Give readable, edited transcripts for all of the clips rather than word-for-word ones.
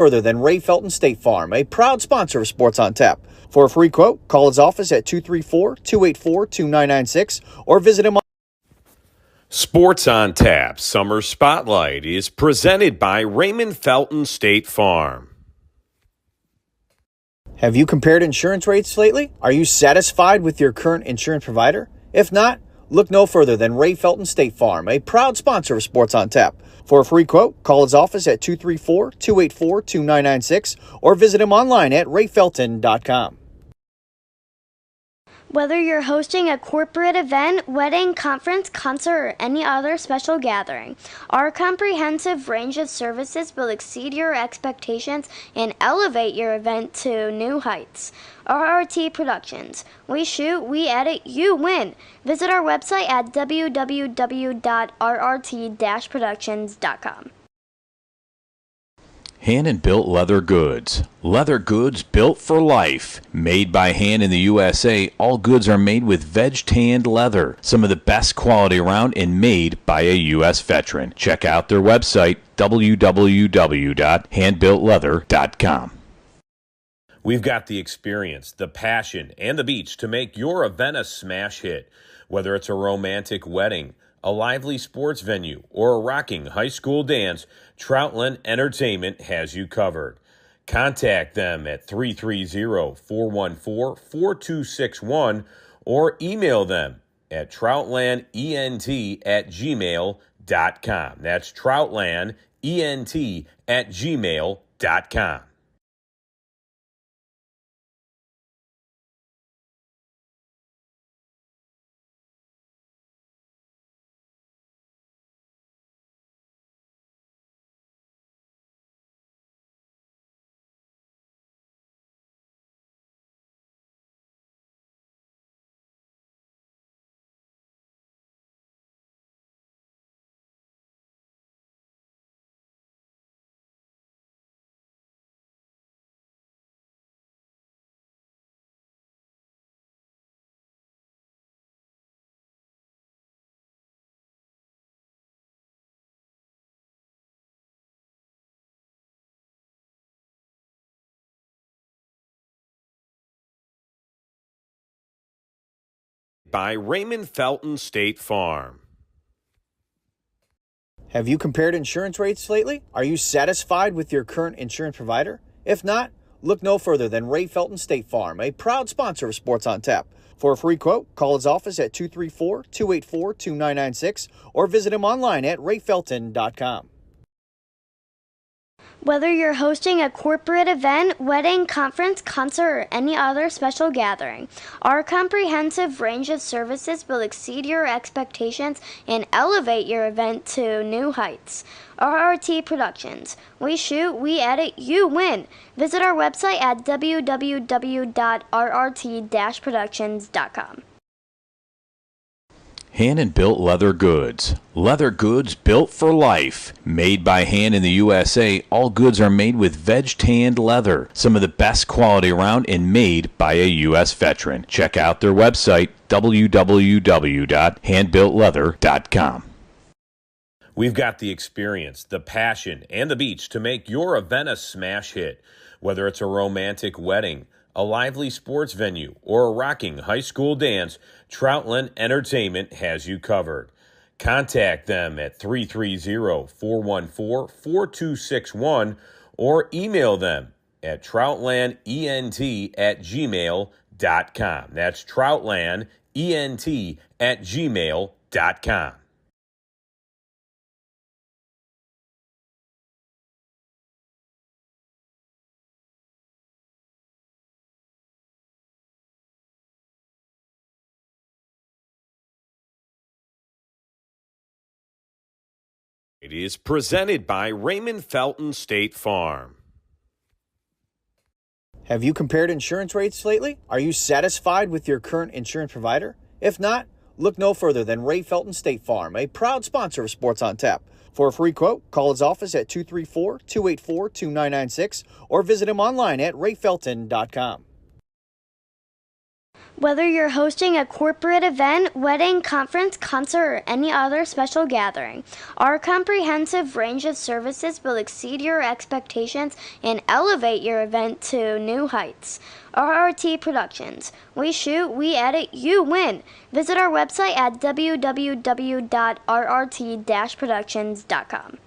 further than Ray Felton State Farm, a proud sponsor of Sports on Tap. For a free quote, call his office at 234-284-2996 or visit him on Sports on Tap Summer Spotlight is presented by Raymond Felton State Farm. Have you compared insurance rates lately? Are you satisfied with your current insurance provider? If not, look no further than Ray Felton State Farm, a proud sponsor of Sports on Tap. For a free quote, call his office at 234-284-2996 or visit him online at rayfelton.com. Whether you're hosting a corporate event, wedding, conference, concert, or any other special gathering, our comprehensive range of services will exceed your expectations and elevate your event to new heights. RRT Productions. We shoot, we edit, you win. Visit our website at www.rrt-productions.com. Hand and built leather goods. Leather goods built for life. Made by hand in the USA, all goods are made with veg-tanned leather. Some of the best quality around and made by a U.S. veteran. Check out their website, www.handbuiltleather.com. We've got the experience, the passion, and the beach to make your event a smash hit. Whether it's a romantic wedding, a lively sports venue, or a rocking high school dance, Troutland Entertainment has you covered. Contact them at 330-414-4261 or email them at troutlandent@gmail.com. That's troutlandent@gmail.com. By Raymond Felton State Farm. Have you compared insurance rates lately? Are you satisfied with your current insurance provider? If not, look no further than Ray Felton State Farm, a proud sponsor of Sports on Tap. For a free quote, call his office at 234-284-2996 or visit him online at rayfelton.com. Whether you're hosting a corporate event, wedding, conference, concert, or any other special gathering, our comprehensive range of services will exceed your expectations and elevate your event to new heights. RRT Productions. We shoot, we edit, you win. Visit our website at www.rrt-productions.com. Hand and built leather goods. Leather goods built for life. Made by hand in the USA, all goods are made with veg-tanned leather. Some of the best quality around and made by a U.S. veteran. Check out their website, www.handbuiltleather.com. We've got the experience, the passion, and the beach to make your event a smash hit. Whether it's a romantic wedding, a lively sports venue, or a rocking high school dance, Troutland Entertainment has you covered. Contact them at 330-414-4261 or email them at troutlandent@gmail.com. That's troutlandent@gmail.com. It is presented by Raymond Felton State Farm. Have you compared insurance rates lately? Are you satisfied with your current insurance provider? If not, look no further than Ray Felton State Farm, a proud sponsor of Sports on Tap. For a free quote, call his office at 234-284-2996 or visit him online at rayfelton.com. Whether you're hosting a corporate event, wedding, conference, concert, or any other special gathering, our comprehensive range of services will exceed your expectations and elevate your event to new heights. RRT Productions. We shoot, we edit, you win. Visit our website at www.rrt-productions.com.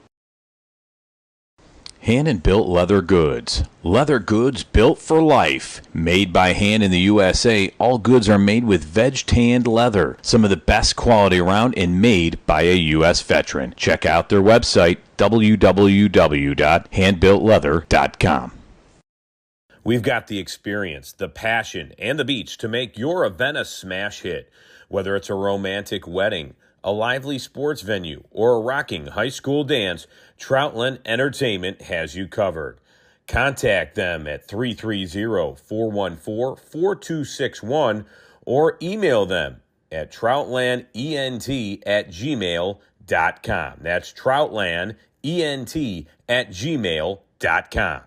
Hand and built leather goods. Leather goods built for life. Made by hand in the USA, all goods are made with veg-tanned leather. Some of the best quality around and made by a U.S. veteran. Check out their website, www.handbuiltleather.com. We've got the experience, the passion, and the beach to make your event a smash hit. Whether it's a romantic wedding, a lively sports venue, or a rocking high school dance, Troutland Entertainment has you covered. Contact them at 330-414-4261 or email them at troutlandent@gmail.com. That's troutlandent@gmail.com.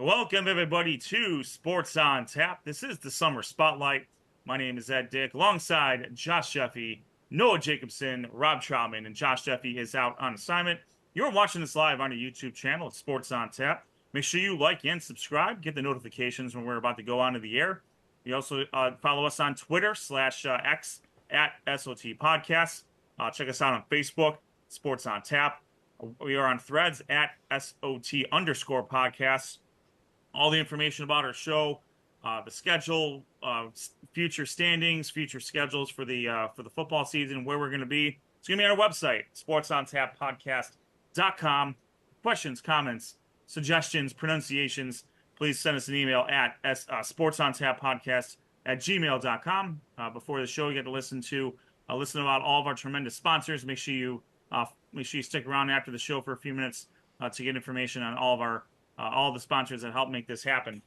Welcome, everybody, to Sports on Tap. This is the Summer Spotlight. My name is Ed Dick, alongside Josh Jeffy, Noah Jacobson, Rob Troutman, and Josh Jeffy is out on assignment. You're watching this live on our YouTube channel at Sports on Tap. Make sure you like and subscribe, get the notifications when we're about to go onto the air. You also follow us on Twitter /X at SOT Podcasts. Check us out on Facebook, Sports on Tap. We are on Threads at SOT_podcasts. All the information about our show, the schedule, future standings, future schedules for the football season, where we're going to be. It's going to be on our website, sportsontap.podcast.com. Questions, comments, suggestions, pronunciations, please send us an email at sportsontap.podcast@gmail.com. Before the show, you get to listen about all of our tremendous sponsors. Make sure you stick around after the show for a few minutes to get information on all of our all the sponsors that help make this happen.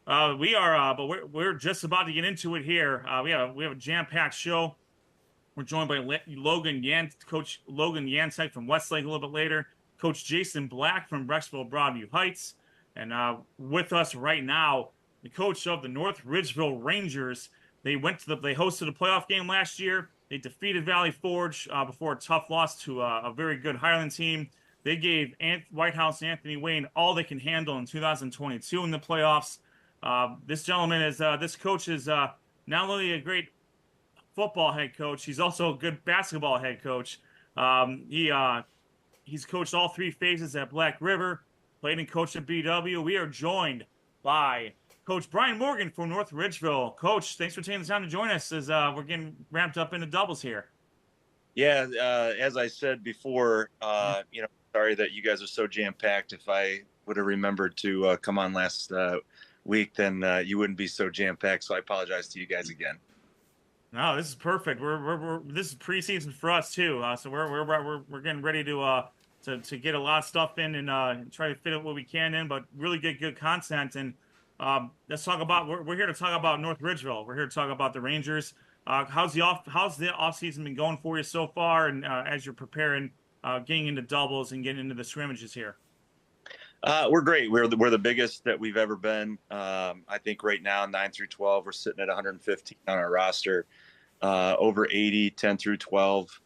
But we're just about to get into it here. We have a jam-packed show. We're joined by Coach Logan Yantek from Westlake a little bit later, Coach Jason Black from Brecksville-Broadview Heights, and with us right now, the coach of the North Ridgeville Rangers. They hosted a playoff game last year. They defeated Valley Forge before a tough loss to a very good Highland team. They gave White House Anthony Wayne all they can handle in 2022 in the playoffs. This coach is not only a great football head coach, he's also a good basketball head coach. He's coached all three phases at Black River, played and coached at BW. We are joined by Coach Bryan Morgan from North Ridgeville. Coach, thanks for taking the time to join us as we're getting ramped up into doubles here. Yeah, as I said before, sorry that you guys are so jam-packed. If I would have remembered to come on last week, then you wouldn't be so jam-packed. So I apologize to you guys again. No, this is perfect. This is preseason for us too. So we're getting ready to get a lot of stuff in and try to fit it what we can in, but really get good content. And let's talk about. We're here to talk about North Ridgeville. We're here to talk about the Rangers. How's the off season been going for you so far? And as you're preparing, getting into doubles and getting into the scrimmages here. We're great. We're the biggest that we've ever been. I think right now, 9 through 12, we're sitting at 115 on our roster. Over 80, 10 through 12.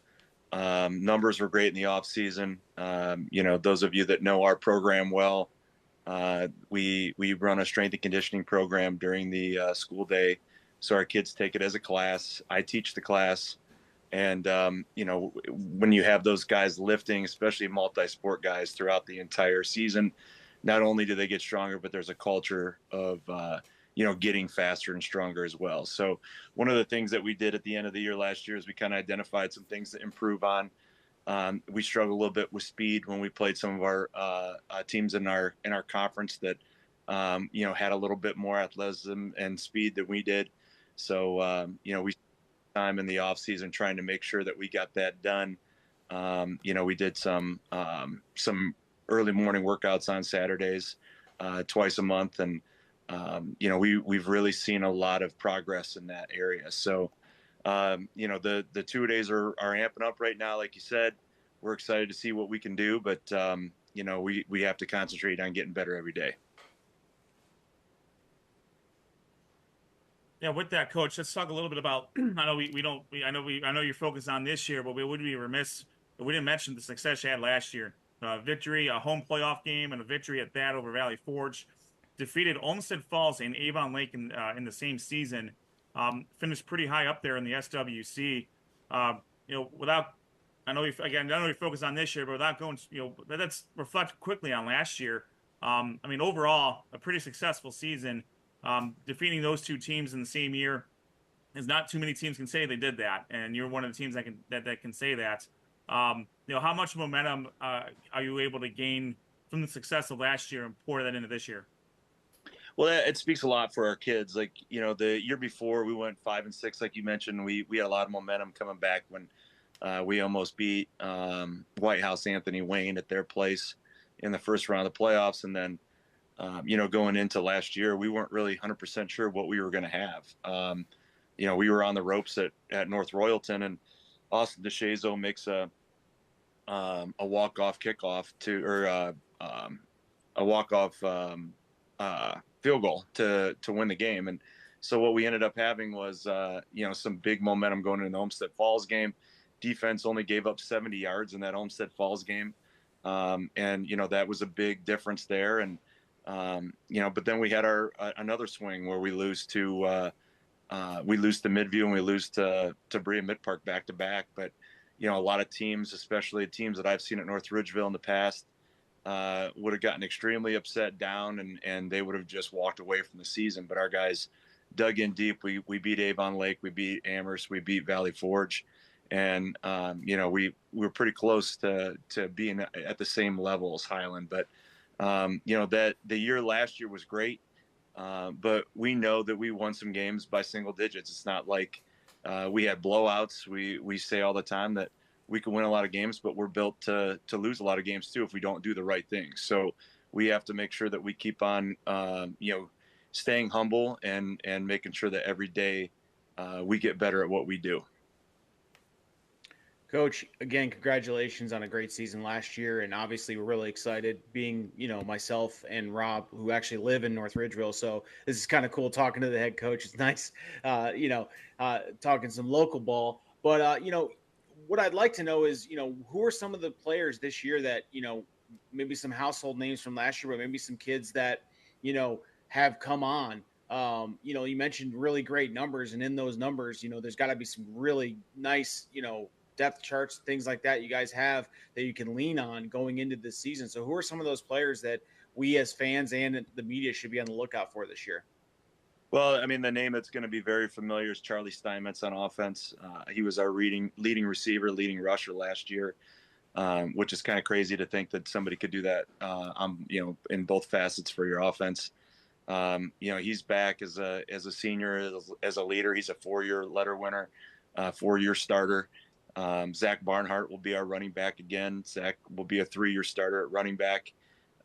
Numbers were great in the off season. Those of you that know our program well, we run a strength and conditioning program during the school day. So our kids take it as a class. I teach the class. And, when you have those guys lifting, especially multi-sport guys throughout the entire season, not only do they get stronger, but there's a culture of, getting faster and stronger as well. So one of the things that we did at the end of the year last year is we kind of identified some things to improve on. We struggled a little bit with speed when we played some of our teams in our conference that, had a little bit more athleticism and speed than we did. So, we time in the off season trying to make sure that we got that done. We did some early morning workouts on Saturdays, twice a month. And, we've really seen a lot of progress in that area. So, the 2 days are amping up right now. Like you said, we're excited to see what we can do, but, we have to concentrate on getting better every day. Yeah, with that, Coach, let's talk a little bit about. I know I know you're focused on this year, but we would be remiss if we didn't mention the success you had last year. Victory, a home playoff game, and a victory at that over Valley Forge. Defeated Olmsted Falls and Avon Lake in the same season. Finished pretty high up there in the SWC. I know you're focused on this year, but without going, let's reflect quickly on last year. Overall, a pretty successful season. Defeating those two teams in the same year is not too many teams can say they did that, and you're one of the teams that can say that. How much momentum are you able to gain from the success of last year and pour that into this year? Well, it speaks a lot for our kids. Like, the year before we went 5-6, like you mentioned, we had a lot of momentum coming back when we almost beat White House Anthony Wayne at their place in the first round of the playoffs. And then, going into last year, we weren't really 100% sure what we were going to have. We were on the ropes at North Royalton, and Austin DeShazo makes a walk-off kickoff a walk-off field goal to win the game. And so what we ended up having was, some big momentum going into the Olmsted Falls game. Defense only gave up 70 yards in that Olmsted Falls game. That was a big difference there. And, but then we had another swing where we lose to Midview and we lose to Brea Mid Park back to back. But, a lot of teams, especially teams that I've seen at North Ridgeville in the past, would have gotten extremely upset down and they would have just walked away from the season. But our guys dug in deep. We beat Avon Lake, we beat Amherst, we beat Valley Forge. And, we were pretty close to being at the same level as Highland. But, that the year last year was great. But we know that we won some games by single digits. It's not like we had blowouts. We say all the time that we can win a lot of games, but we're built to lose a lot of games too if we don't do the right things. So we have to make sure that we keep on, staying humble and making sure that every day we get better at what we do. Coach, again, congratulations on a great season last year. And obviously we're really excited being, myself and Rob, who actually live in North Ridgeville. So this is kind of cool talking to the head coach. It's nice, talking some local ball. But, what I'd like to know is, who are some of the players this year that, maybe some household names from last year, but maybe some kids that, have come on. You mentioned really great numbers, and in those numbers, there's got to be some really nice, depth charts, things like that you guys have that you can lean on going into this season. So who are some of those players that we as fans and the media should be on the lookout for this year? Well, I mean, the name that's going to be very familiar is Charlie Steinmetz on offense. He was our leading receiver, leading rusher last year, which is kind of crazy to think that somebody could do that, in both facets for your offense. He's back as a senior, as a leader. He's a 4-year letter winner, 4-year starter. Zach Barnhart will be our running back again. Zach will be a 3-year starter at running back.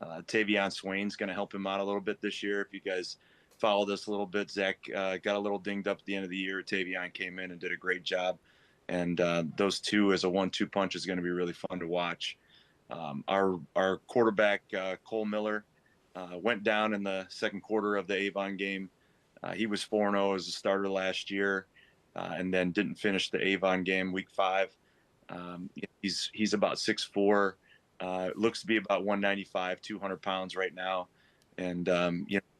Tavion Swain's going to help him out a little bit this year. If you guys followed us a little bit, Zach got a little dinged up at the end of the year. Tavion came in and did a great job. And those two as a 1-2 punch is going to be really fun to watch. Our quarterback, Cole Miller, went down in the second quarter of the Avon game. He was 4-0 as a starter last year. And then didn't finish the Avon game week 5. He's about 6'4", looks to be about 195, 200 pounds right now. And,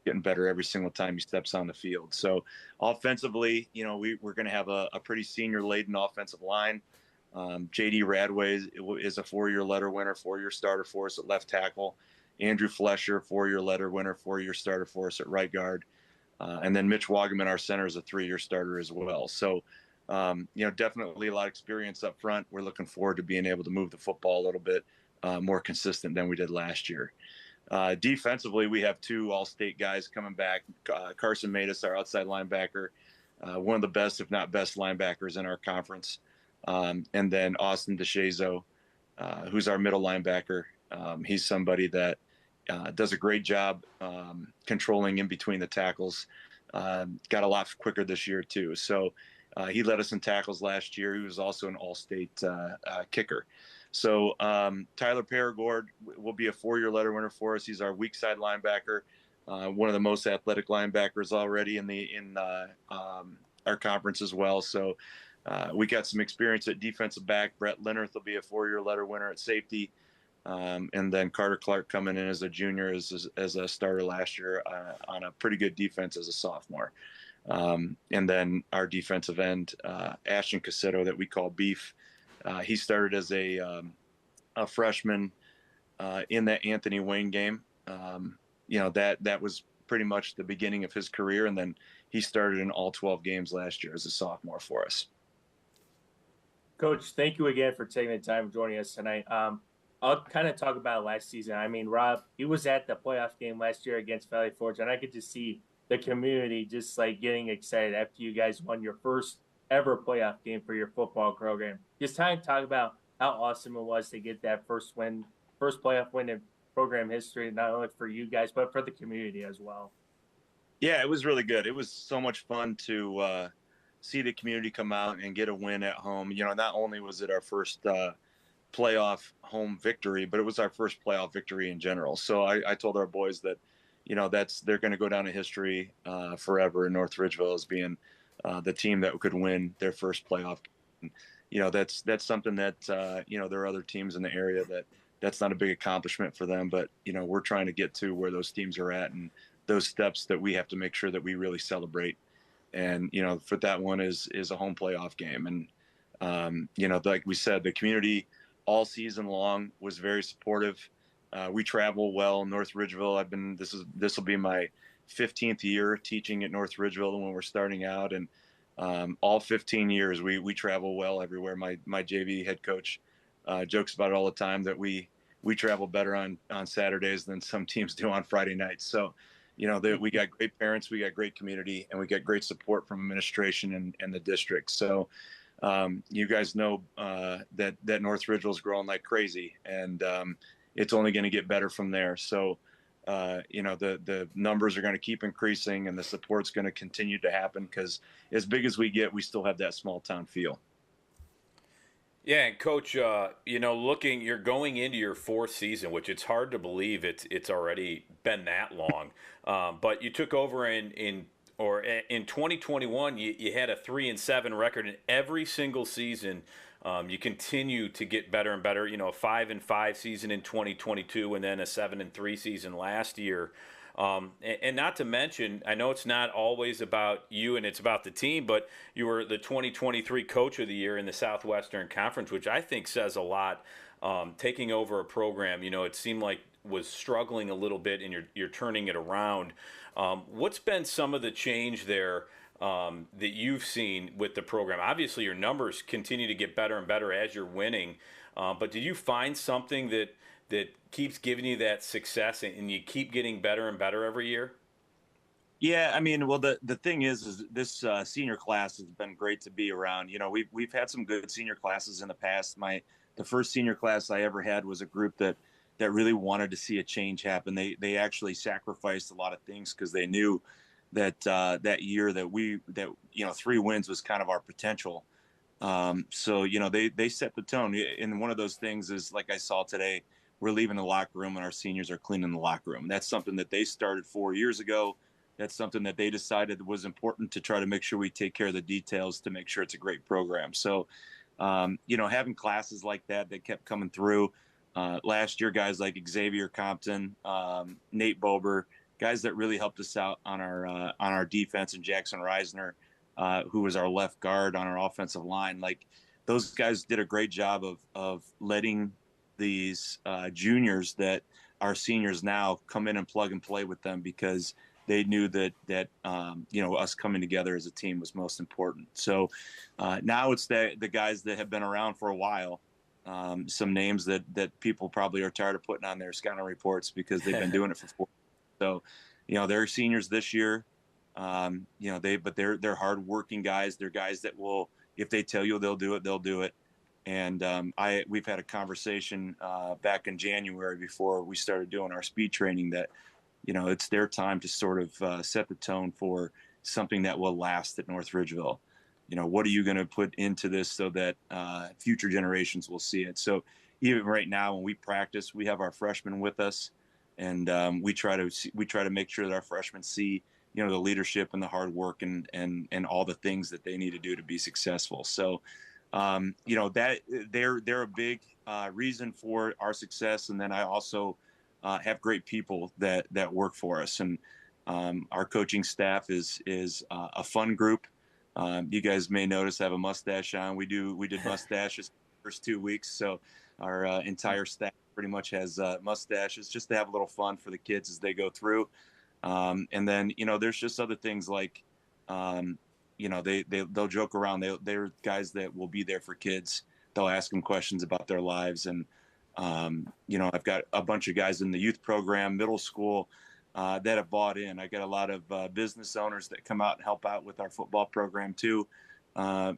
getting better every single time he steps on the field. So offensively, we're going to have a pretty senior laden offensive line. JD Radway is a 4-year letter winner, 4-year starter for us at left tackle. Andrew Flesher, 4-year letter winner, 4-year starter for us at right guard. And then Mitch Wagaman, our center, is a 3-year starter as well. So, definitely a lot of experience up front. We're looking forward to being able to move the football a little bit more consistent than we did last year. Defensively, we have 2 all-state guys coming back. Carson Matus, our outside linebacker, one of the best, if not best, linebackers in our conference. And then Austin DeShazo, who's our middle linebacker. He's somebody that does a great job controlling in between the tackles. Got a lot quicker this year too. So he led us in tackles last year. He was also an all-state kicker. So Tyler Paragord will be a 4-year letter winner for us. He's our weak side linebacker, one of the most athletic linebackers already in our conference as well. So we got some experience at defensive back. Brett Leonard will be a 4-year letter winner at safety. And then Carter Clark coming in as a junior as a starter last year on a pretty good defense as a sophomore. And then our defensive end, Ashton Cassetto, that we call Beef. He started as a freshman in that Anthony Wayne game. That was pretty much the beginning of his career. And then he started in all 12 games last year as a sophomore for us. Coach, thank you again for taking the time joining us tonight. I'll kind of talk about last season. I mean, Rob, he was at the playoff game last year against Valley Forge, and I could just see the community just like getting excited after you guys won your first ever playoff game for your football program. Just talk about how awesome it was to get that first playoff win in program history, not only for you guys, but for the community as well. Yeah, it was really good. It was so much fun to see the community come out and get a win at home. Not only was it our first playoff home victory, but it was our first playoff victory in general. So I told our boys that, they're going to go down in history forever in North Ridgeville as being the team that could win their first playoff game. That's something that there are other teams in the area that's not a big accomplishment for them, but we're trying to get to where those teams are at, and those steps that we have to make sure that we really celebrate. And for that one is a home playoff game. And like we said, the community all season long was very supportive. We travel well. North Ridgeville, this will be my 15th year teaching at North Ridgeville when we're starting out, and all 15 years we travel well everywhere. My JV head coach jokes about it all the time that we travel better on Saturdays than some teams do on Friday nights. So we got great parents, we got great community, and we got great support from administration and the district. So you guys know that North Ridgeville is growing like crazy, and it's only going to get better from there. So the numbers are going to keep increasing, and the support's going to continue to happen, because as big as we get, we still have that small town feel. Yeah, and Coach, you're going into your fourth season, which it's hard to believe it's already been that long. But you took over in 2021. You had a 3-7 record in every single season. You continue to get better and better. A 5-5 season in 2022, and then a 7-3 season last year. And not to mention, I know it's not always about you and it's about the team, but you were the 2023 Coach of the Year in the Southwestern Conference, which I think says a lot. Taking over a program, it seemed like was struggling a little bit, and you're turning it around. What's been some of the change there that you've seen with the program? Obviously, your numbers continue to get better and better as you're winning, but did you find something that keeps giving you that success and you keep getting better and better every year? Yeah, I mean, well, the thing is this senior class has been great to be around. We've had some good senior classes in the past. The first senior class I ever had was a group that really wanted to see a change happen. They actually sacrificed a lot of things because they knew that that year that 3 wins was kind of our potential. So they set the tone. And one of those things is, like I saw today, we're leaving the locker room and our seniors are cleaning the locker room. That's something that they started 4 years ago. That's something that they decided was important to try to make sure we take care of the details to make sure it's a great program. So, having classes like that kept coming through. Last year, guys like Xavier Compton, Nate Bober, guys that really helped us out on our defense, and Jackson Reisner, who was our left guard on our offensive line. Like, those guys did a great job of letting these juniors that are seniors now come in and plug and play with them, because they knew that us coming together as a team was most important. So now it's the guys that have been around for a while. Some names that people probably are tired of putting on their scouting reports because they've been doing it for 4 years. So, they're seniors this year. They're hardworking guys. They're guys that will, if they tell you they'll do it, they'll do it. And we've had a conversation back in January before we started doing our speed training that, it's their time to sort of set the tone for something that will last at North Ridgeville. What are you going to put into this so that future generations will see it? So even right now when we practice, we have our freshmen with us, and we try to make sure that our freshmen see, the leadership and the hard work and all the things that they need to do to be successful. So, that they're a big reason for our success. And then I also have great people that work for us, and our coaching staff is a fun group. You guys may notice I have a mustache on. We did mustaches the first 2 weeks, so our entire staff pretty much has mustaches, just to have a little fun for the kids as they go through. And then there's just other things like they'll joke around. They're guys that will be there for kids. They'll ask them questions about their lives, and I've got a bunch of guys in the youth program, middle school, that have bought in. I got a lot of business owners that come out and help out with our football program too,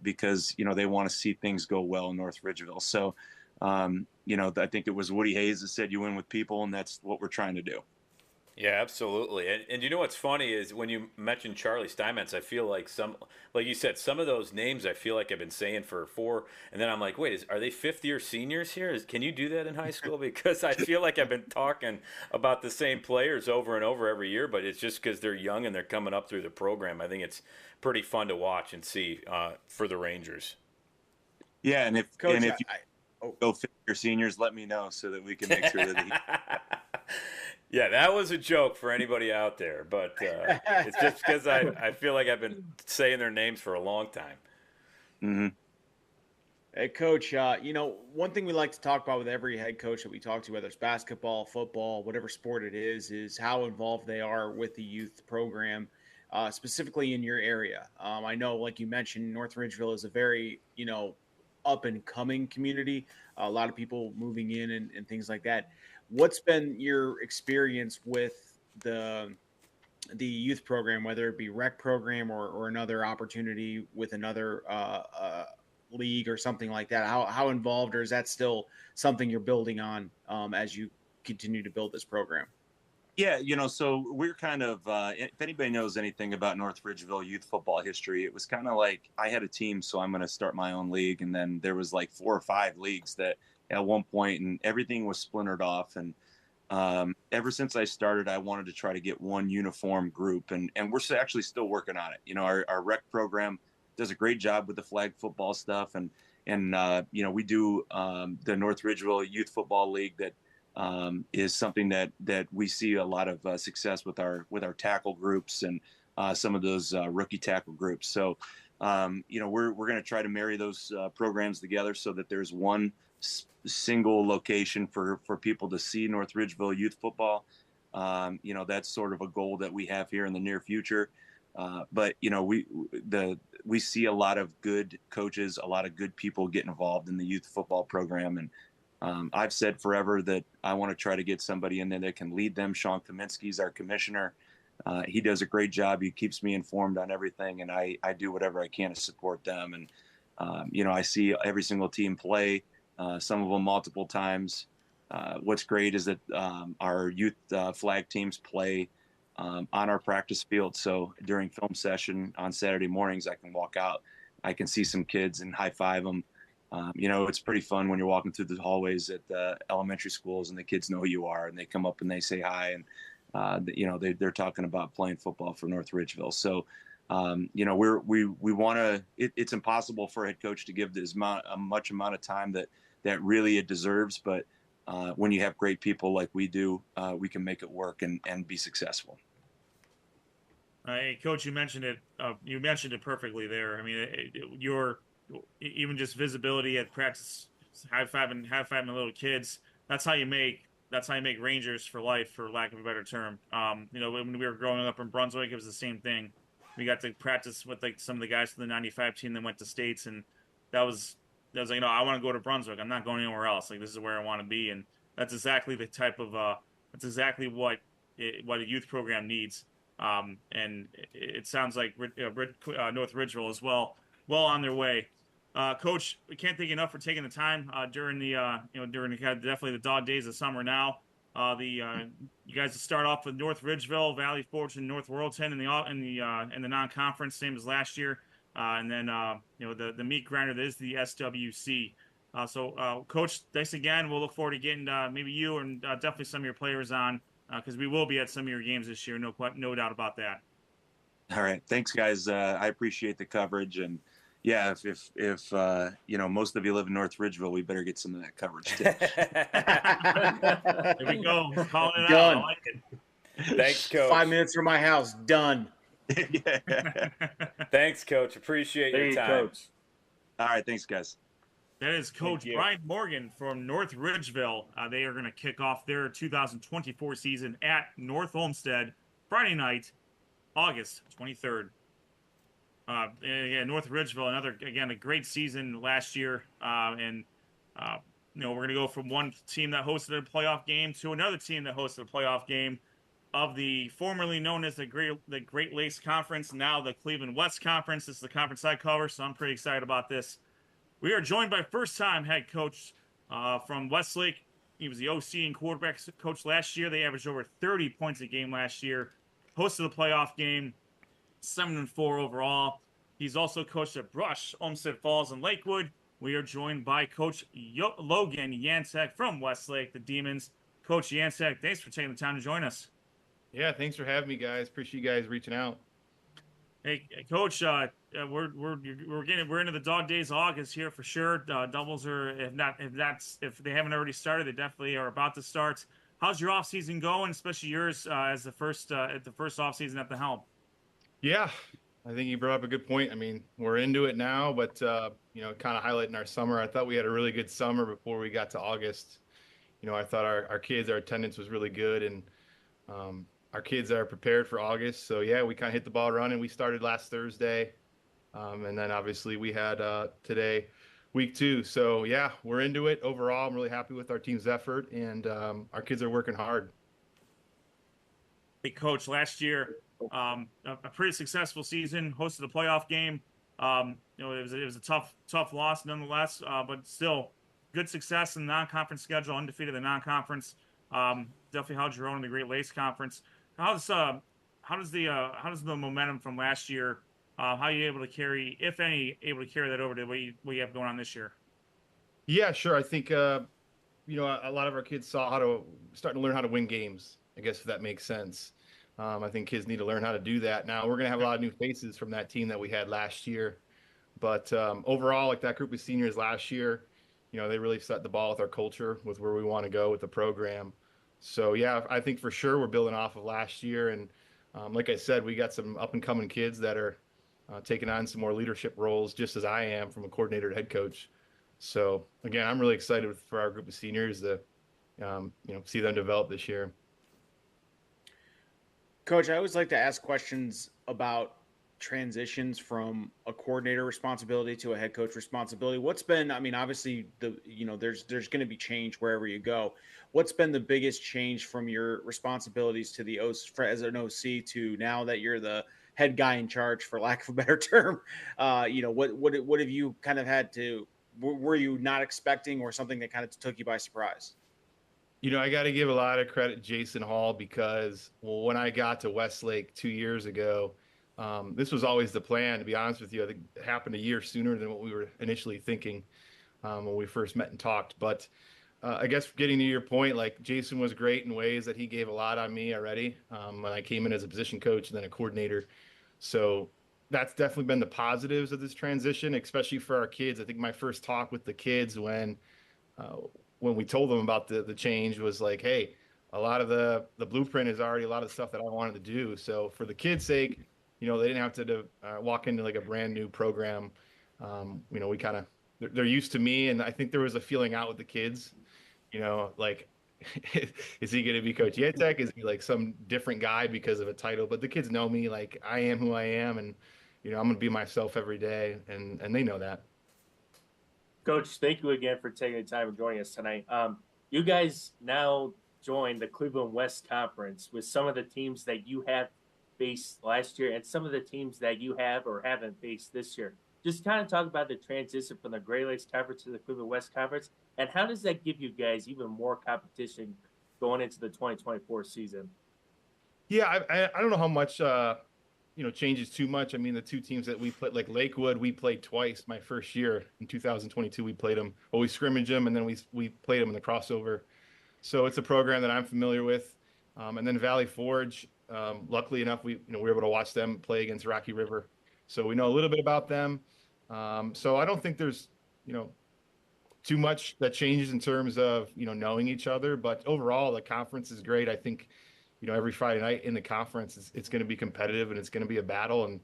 because they want to see things go well in North Ridgeville. So I think it was Woody Hayes that said, "You win with people," and that's what we're trying to do. Yeah, absolutely. And you know what's funny is when you mentioned Charlie Steinmetz, I feel like like you said, some of those names I feel like I've been saying for 4, and then I'm like, wait, are they 5th-year seniors here? Can you do that in high school? Because I feel like I've been talking about the same players over and over every year, but it's just because they're young and they're coming up through the program. I think it's pretty fun to watch and see for the Rangers. Yeah, and if Coach, you go 5th-year seniors, let me know so that we can make sure that Yeah, that was a joke for anybody out there, but it's just because I feel like I've been saying their names for a long time. Mm-hmm. Hey, Coach, one thing we like to talk about with every head coach that we talk to, whether it's basketball, football, whatever sport it is how involved they are with the youth program, specifically in your area. I know, like you mentioned, North Ridgeville is a very, up and coming community, a lot of people moving in and things like that. What's been your experience with the youth program, whether it be rec program or another opportunity with another league or something like that? How involved, or is that still something you're building on as you continue to build this program? Yeah, so we're kind of, if anybody knows anything about North Ridgeville youth football history, it was kind of like I had a team, so I'm going to start my own league. And then there was like 4 or 5 leagues that at one point, and everything was splintered off. And ever since I started, I wanted to try to get one uniform group. And we're actually still working on it. Our rec program does a great job with the flag football stuff. And we do the North Ridgeville Youth Football League that is something that we see a lot of success with our tackle groups and some of those rookie tackle groups. So, we're going to try to marry those programs together so that there's one single location for people to see North Ridgeville youth football. That's sort of a goal that we have here in the near future. But we see a lot of good coaches, a lot of good people get involved in the youth football program. And I've said forever that I want to try to get somebody in there that can lead them. Sean Kaminsky's our commissioner. He does a great job. He keeps me informed on everything, and I do whatever I can to support them. And, I see every single team play, some of them multiple times. What's great is that our youth flag teams play on our practice field. So during film session on Saturday mornings, I can walk out, I can see some kids and high five them. It's pretty fun when you're walking through the hallways at the elementary schools and the kids know who you are and they come up and they say hi. And, they're talking about playing football for North Ridgeville. So, we want to, it's impossible for a head coach to give this much amount of time that really it deserves. But when you have great people like we do, we can make it work and be successful. Hey, Coach, you mentioned it. You mentioned it perfectly there. I mean, your even just visibility at practice, high-fiving the little kids. That's how you make Rangers for life, for lack of a better term. When we were growing up in Brunswick, it was the same thing. We got to practice with like some of the guys from the '95 team that went to states, and that was like, I want to go to Brunswick. I'm not going anywhere else. Like, this is where I want to be, and that's exactly the type of that's exactly what a youth program needs. And it sounds like North Ridgeville is well on their way. Coach, we can't thank you enough for taking the time during the definitely the dog days of summer now. You guys start off with North Ridgeville, Valley Fortune, North Worldton in the non-conference, same as last year, and then the meat grinder that is the SWC. So, Coach, thanks again. We'll look forward to getting maybe you and definitely some of your players on because we will be at some of your games this year. No doubt about that. All right, thanks, guys. I appreciate the coverage, and yeah, if most of you live in North Ridgeville, we better get some of that coverage too. There we go. Calling it Done. out. I like it. Thanks, Coach. 5 minutes from my house. Done. Thanks, Coach. Appreciate your time. Coach. All right, thanks, guys. That is Coach Bryan Morgan from North Ridgeville. They are going to kick off their 2024 season at North Olmsted Friday night, August 23rd. North Ridgeville, a great season last year. We're going to go from one team that hosted a playoff game to another team that hosted a playoff game of the formerly known as the Great Lakes Conference, now the Cleveland West Conference. This is the conference I cover, so I'm pretty excited about this. We are joined by first-time head coach from Westlake he was the OC and quarterback coach last year. They averaged over 30 points a game last year. Hosted the playoff game, 7-4 overall. He's also coached at Brush, Olmsted Falls, and Lakewood. We are joined by Coach Logan Yantek from Westlake, the Demons. Coach Yantek, thanks for taking the time to join us. Yeah, thanks for having me, guys. Appreciate you guys reaching out. Hey, Coach, we're into the dog days of August here for sure. Doubles are if they haven't already started, they definitely are about to start. How's your off season going, especially yours as the first off season at the helm? Yeah, I think you brought up a good point. I mean, we're into it now, but kind of highlighting our summer. I thought we had a really good summer before we got to August. I thought our kids, our attendance was really good, and our kids are prepared for August. So yeah, we kind of hit the ball running. We started last Thursday, and then obviously we had today, week 2. So yeah, we're into it. Overall, I'm really happy with our team's effort, and our kids are working hard. Hey, Coach, last year, a pretty successful season, hosted a playoff game. It was a tough loss nonetheless, but still good success in the non-conference schedule, undefeated in the non-conference. Definitely held your own in the Great Lakes Conference. How does the momentum from last year? How are you able to carry, if any, that over to what you have going on this year? Yeah, sure. I think a lot of our kids starting to learn how to win games, I guess, if that makes sense. I think kids need to learn how to do that. Now, we're going to have a lot of new faces from that team that we had last year. But overall, like that group of seniors last year, they really set the ball with our culture, with where we want to go with the program. So, yeah, I think for sure we're building off of last year. And like I said, we got some up-and-coming kids that are taking on some more leadership roles, just as I am, from a coordinator to head coach. So, again, I'm really excited for our group of seniors to see them develop this year. Coach, I always like to ask questions about transitions from a coordinator responsibility to a head coach responsibility. What's been, obviously there's going to be change wherever you go. What's been the biggest change from your responsibilities to the as an OC to now that you're the head guy in charge, for lack of a better term? What have you kind of had to, were you not expecting, or something that kind of took you by surprise? I got to give a lot of credit to Jason Hall, because when I got to Westlake 2 years ago, this was always the plan, to be honest with you. I think it happened a year sooner than what we were initially thinking when we first met and talked. But I guess getting to your point, like, Jason was great in ways that he gave a lot on me already when I came in as a position coach and then a coordinator. So that's definitely been the positives of this transition, especially for our kids. I think my first talk with the kids when we told them about the change was like, hey, a lot of the blueprint is already a lot of the stuff that I wanted to do. So for the kids' sake, they didn't have to walk into like a brand new program. We kind of, they're used to me. And I think there was a feeling out with the kids, like, is he going to be Coach Yantek? Is he like some different guy because of a title? But the kids know me, like, I am who I am. And, I'm going to be myself every day. And they know that. Coach, thank you again for taking the time and joining us tonight. You guys now join the Cleveland West Conference with some of the teams that you have faced last year and some of the teams that you have or haven't faced this year. Just kind of talk about the transition from the Great Lakes Conference to the Cleveland West Conference, and how does that give you guys even more competition going into the 2024 season? Yeah, I don't know how much changes too much. I mean, the two teams that we played, like Lakewood, we played twice my first year. In 2022, we played them. Well, we scrimmaged them, and then we played them in the crossover. So it's a program that I'm familiar with. And then Valley Forge, luckily enough, we were able to watch them play against Rocky River. So we know a little bit about them. So I don't think there's, too much that changes in terms of, knowing each other. But overall, the conference is great. I think, every Friday night in the conference, it's going to be competitive, and it's going to be a battle. And,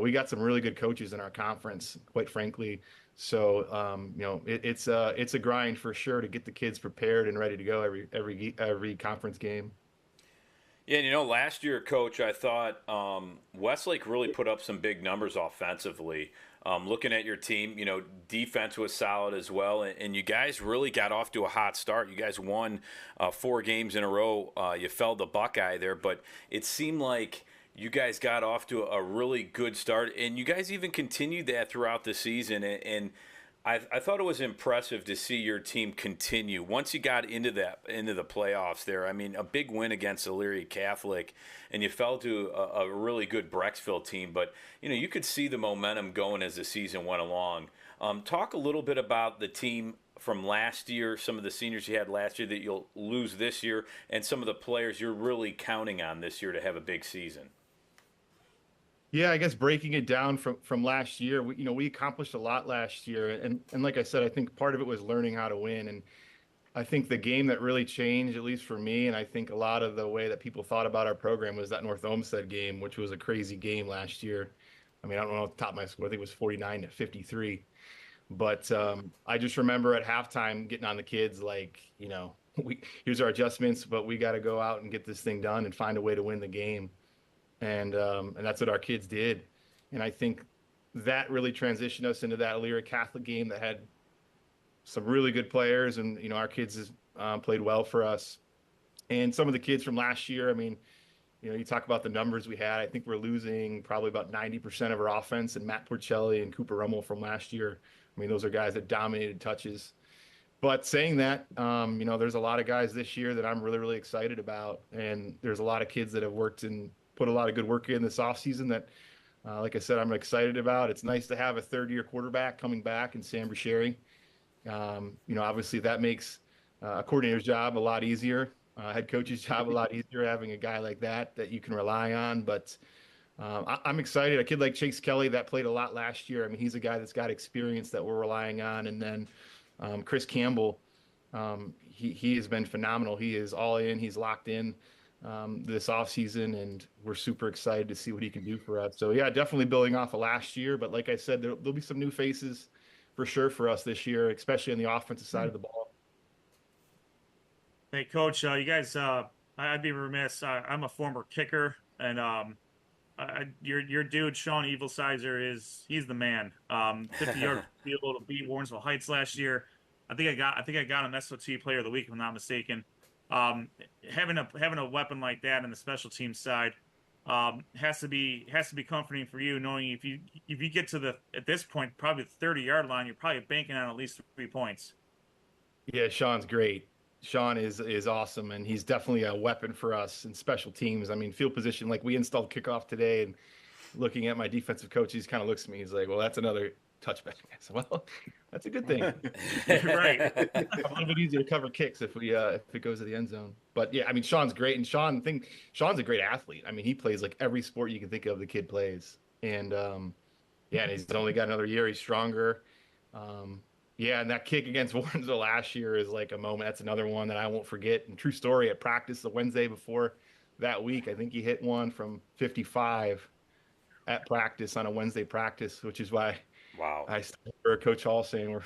we got some really good coaches in our conference, quite frankly. So, it's a grind for sure to get the kids prepared and ready to go every conference game. Yeah, and last year, Coach, I thought Westlake really put up some big numbers offensively. Looking at your team, defense was solid as well, and you guys really got off to a hot start. You guys won 4 games in a row. You fell the Buckeye there, but it seemed like you guys got off to a really good start, and you guys even continued that throughout the season. And I thought it was impressive to see your team continue once you got into the playoffs there. I mean, a big win against Elyria Catholic, and you fell to a really good Brecksville team. But you could see the momentum going as the season went along. Talk a little bit about the team from last year, some of the seniors you had last year that you'll lose this year, and some of the players you're really counting on this year to have a big season. Yeah, I guess breaking it down from last year, we accomplished a lot last year, and like I said, I think part of it was learning how to win, and I think the game that really changed, at least for me, and I think a lot of the way that people thought about our program was that North Olmsted game, which was a crazy game last year. I mean, I don't know off the top of my score, I think it was 49-53, but I just remember at halftime getting on the kids like, here's our adjustments, but we got to go out and get this thing done and find a way to win the game. And that's what our kids did. And I think that really transitioned us into that Elyria Catholic game that had some really good players. And, our kids played well for us. And some of the kids from last year, I mean, you talk about the numbers we had. I think we're losing probably about 90% of our offense. And Matt Porcelli and Cooper Rummel from last year, I mean, those are guys that dominated touches. But saying that, there's a lot of guys this year that I'm really, really excited about. And there's a lot of kids that have put a lot of good work in this offseason that, like I said, I'm excited about. It's nice to have a third-year quarterback coming back in Sam Brasheri. Obviously that makes a coordinator's job a lot easier, head coach's job a lot easier, having a guy like that you can rely on. But I'm excited. A kid like Chase Kelly that played a lot last year. I mean, he's a guy that's got experience that we're relying on. And then Chris Campbell, he has been phenomenal. He is all in. He's locked in this offseason, and we're super excited to see what he can do for us. So, yeah, definitely building off of last year. But like I said, there'll be some new faces for sure for us this year, especially on the offensive side of the ball. Hey, Coach, you guys, I'd be remiss. I'm a former kicker, and your dude, Sean Evilsizer, he's the man. 50-yard field to beat Warrensville Heights last year. I think I got him SOT Player of the Week, if I'm not mistaken. Having a weapon like that in the special teams side has to be comforting for you, knowing if you get to at this point probably the 30-yard line, you're probably banking on at least 3 points. Yeah, Sean's great. Sean is awesome, and he's definitely a weapon for us in special teams. I mean, field position, like we installed kickoff today, and looking at my defensive coach, he kind of looks at me. He's like, "Well, that's another touchback." I said, "Well, that's a good thing." Right. A little bit easier to cover kicks if it goes to the end zone. But yeah, I mean, Sean's great, and Sean's a great athlete. I mean, he plays like every sport you can think of. The kid plays, and and he's only got another year. He's stronger. And that kick against Warrensville last year is like a moment. That's another one that I won't forget. And true story, at practice the Wednesday before that week, I think he hit one from 55 at practice on a Wednesday practice, which is why. Wow. I heard Coach Hall saying we're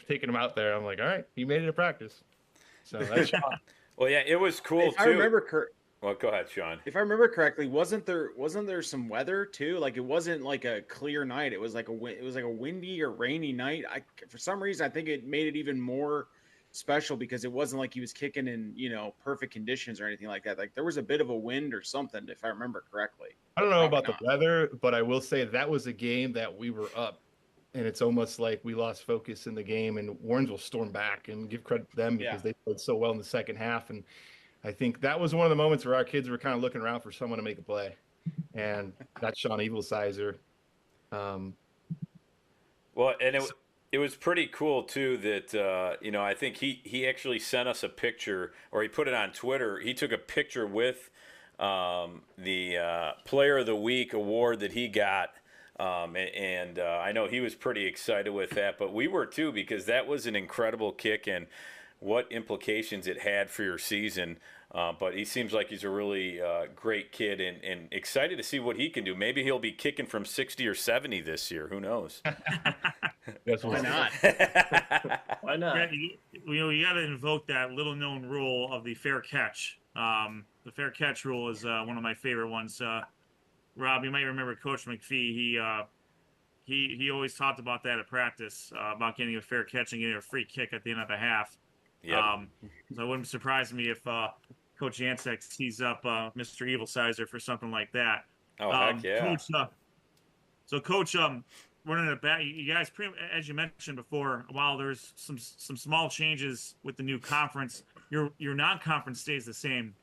taking him out there. I'm like, all right, he made it to practice. So that's Sean. Well, yeah, it was cool if too. I remember well, go ahead, Sean. If I remember correctly, wasn't there some weather too? Like it wasn't like a clear night. It was like a windy or rainy night. For some reason I think it made it even more special because it wasn't like he was kicking in, perfect conditions or anything like that. Like there was a bit of a wind or something, if I remember correctly. I don't know about the weather, but I will say that was a game that we were up. And it's almost like we lost focus in the game, and Warrensville stormed back, and give credit to them because they played so well in the second half. And I think that was one of the moments where our kids were kind of looking around for someone to make a play. And that's Sean Evilsizer. Well, and it was pretty cool too that, I think he actually sent us a picture, or he put it on Twitter. He took a picture with the Player of the Week award that he got. And I know he was pretty excited with that, but we were too, because that was an incredible kick and what implications it had for your season. But he seems like he's a really great kid and excited to see what he can do. Maybe he'll be kicking from 60 or 70 this year. Who knows? Why not? Why not? You got to invoke that little known rule of the fair catch. The fair catch rule is one of my favorite ones. Rob, you might remember Coach McPhee. He always talked about that at practice, about getting a fair catch and getting a free kick at the end of the half. Yep. So it wouldn't surprise me if Coach Yantek tees up Mr. Evilsizer for something like that. Oh, heck yeah. Coach, running it back. You guys, as you mentioned before, while there's some small changes with the new conference, your non-conference stays the same.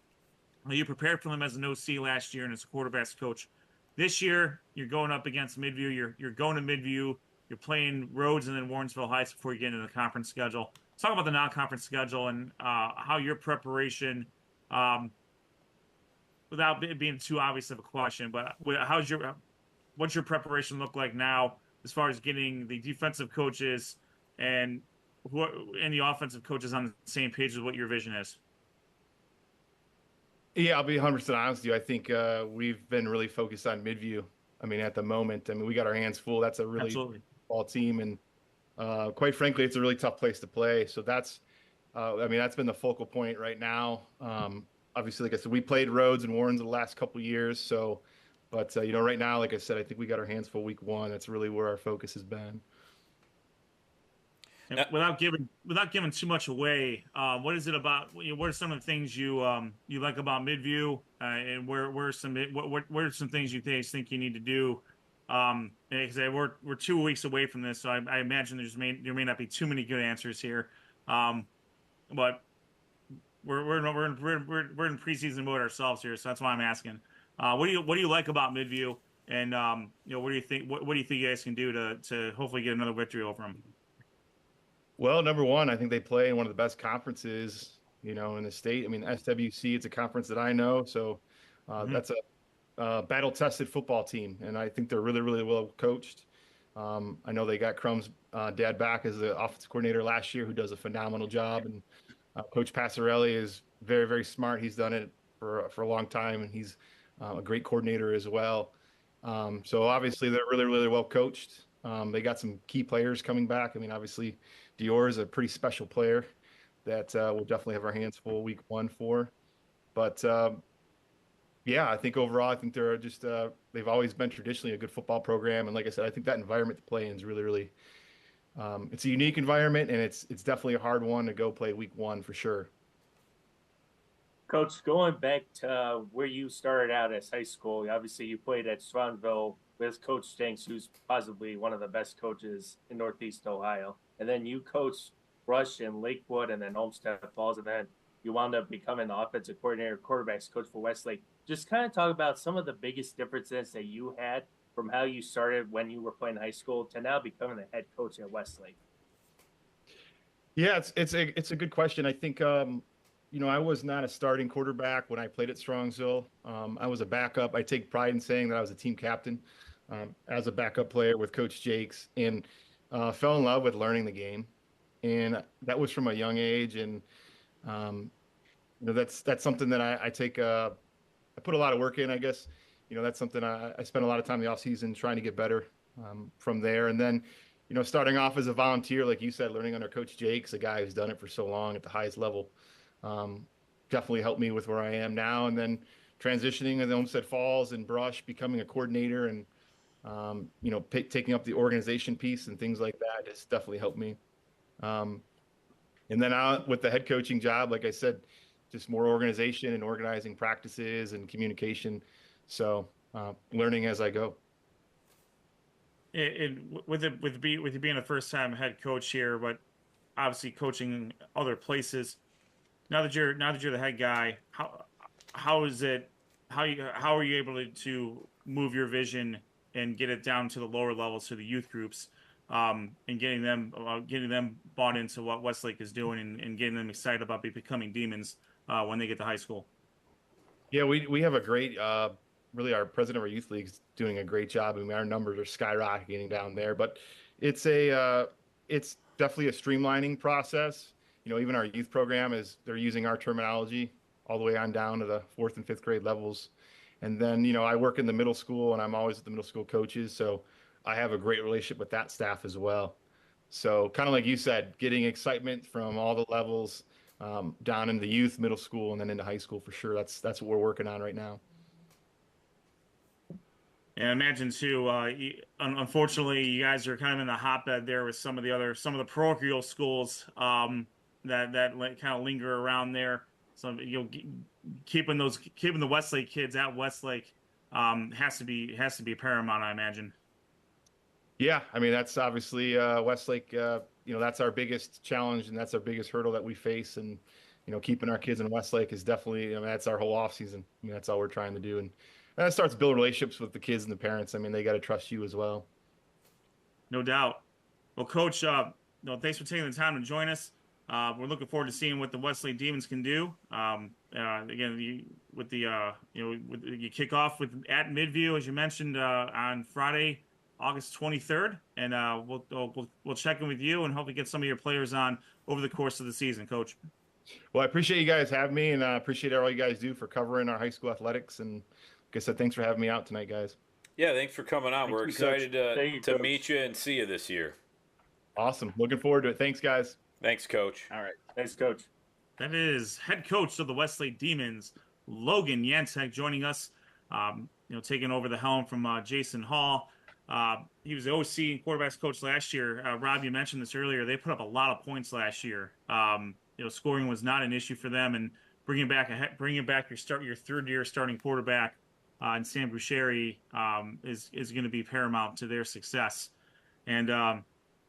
You prepared for them as an OC last year and as a quarterbacks coach. This year, you're going up against Midview. You're going to Midview. You're playing Rhodes and then Warrensville Heights before you get into the conference schedule. Let's talk about the non-conference schedule and how your preparation, without it being too obvious of a question, but what's your preparation look like now as far as getting the defensive coaches and the offensive coaches on the same page with what your vision is? Yeah, I'll be 100% honest with you. I think we've been really focused on Midview. I mean, at the moment, I mean, we got our hands full. That's a really ball team, and quite frankly, it's a really tough place to play. So that's, I mean, that's been the focal point right now. Obviously, like I said, we played Rhodes and Warrens the last couple of years. So, but you know, right now, like I said, I think we got our hands full week one. That's really where our focus has been. And without giving too much away, what is it about? What are some of the things you like about Midview, and what are some things you think you need to do? Because we're 2 weeks away from this, so I imagine there may not be too many good answers here, but we're in preseason mode ourselves here, so that's why I'm asking. What do you like about Midview, and what do you think? What do you think you guys can do to hopefully get another victory over them? Well, number one, I think they play in one of the best conferences, you know, in the state. I mean, SWC, it's a conference that I know, so that's a battle-tested football team, and I think they're really, really well coached. I know they got Crum's dad back as the offensive coordinator last year, who does a phenomenal job, and Coach Passarelli is very, very smart. He's done it for a long time, and he's a great coordinator as well. So obviously, they're really, really well coached. They got some key players coming back. I mean, obviously, Dior is a pretty special player that we'll definitely have our hands full week one for. But yeah, I think overall, I think they're just they've always been traditionally a good football program. And like I said, I think that environment to play in is really, really it's a unique environment, and it's definitely a hard one to go play week one for sure. Coach, going back to where you started out as high school, obviously you played at Strongville with Coach Jenks, who's possibly one of the best coaches in Northeast Ohio. And then you coached Rush in Lakewood and then Olmsted Falls, and then you wound up becoming the offensive coordinator, quarterbacks coach for Westlake. Just kind of talk about some of the biggest differences that you had from how you started when you were playing high school to now becoming the head coach at Westlake. Yeah, it's a good question. I think you know, I was not a starting quarterback when I played at Strongsville. I was a backup. I take pride in saying that I was a team captain as a backup player with Coach Jakes, and fell in love with learning the game. And that was from a young age. And, you know, that's something that I take, I put a lot of work in, I guess. You know, that's something I spent a lot of time in the off season trying to get better from there. And then, you know, starting off as a volunteer, like you said, learning under Coach Jakes, a guy who's done it for so long at the highest level, definitely helped me with where I am now. And then transitioning in Olmsted Falls and Brush, becoming a coordinator, and you know, taking up the organization piece and things like that has definitely helped me. And then out with the head coaching job, like I said, just more organization and organizing practices and communication. So learning as I go. With you being a first-time head coach here, but obviously coaching other places. Now that you're the head guy, how is it? How are you able to move your vision and get it down to the lower levels, to the youth groups, and getting them bought into what Westlake is doing, and getting them excited about becoming demons when they get to high school? Yeah, we have a great, really, our president of our youth league is doing a great job. I mean, our numbers are skyrocketing down there, but it's definitely a streamlining process. You know, even our youth program they're using our terminology all the way on down to the 4th and 5th grade levels. And then, you know, I work in the middle school, and I'm always with the middle school coaches. So I have a great relationship with that staff as well. So kind of like you said, getting excitement from all the levels down in the youth, middle school, and then into high school for sure. That's what we're working on right now. And I imagine too, unfortunately, you guys are kind of in the hotbed there with some of the parochial schools that kind of linger around there. So, you know, keeping the Westlake kids at Westlake has to be paramount, I imagine. Yeah, I mean that's obviously Westlake. That's our biggest challenge, and that's our biggest hurdle that we face. And keeping our kids in Westlake is definitely. I mean, that's our whole off season. I mean, that's all we're trying to do, and that starts to build relationships with the kids and the parents. I mean, they got to trust you as well. No doubt. Well, Coach, thanks for taking the time to join us. We're looking forward to seeing what the Westlake Demons can do. Again, you kick off at Midview, as you mentioned, on Friday, August 23rd, and we'll check in with you and hopefully get some of your players on over the course of the season, Coach. Well, I appreciate you guys having me, and I appreciate all you guys do for covering our high school athletics. And like I said, thanks for having me out tonight, guys. Yeah, thanks for coming on. We're excited to Coach. meet you and see you this year. Awesome. Looking forward to it. Thanks, guys. Thanks, Coach. All right. Thanks, Coach. That is head coach of the Westlake Demons, Logan Yantek, joining us. Taking over the helm from Jason Hall. He was the OC and quarterbacks coach last year. Rob, you mentioned this earlier. They put up a lot of points last year. Scoring was not an issue for them, and bringing back your third-year starting quarterback and Sam Boucheri is going to be paramount to their success. And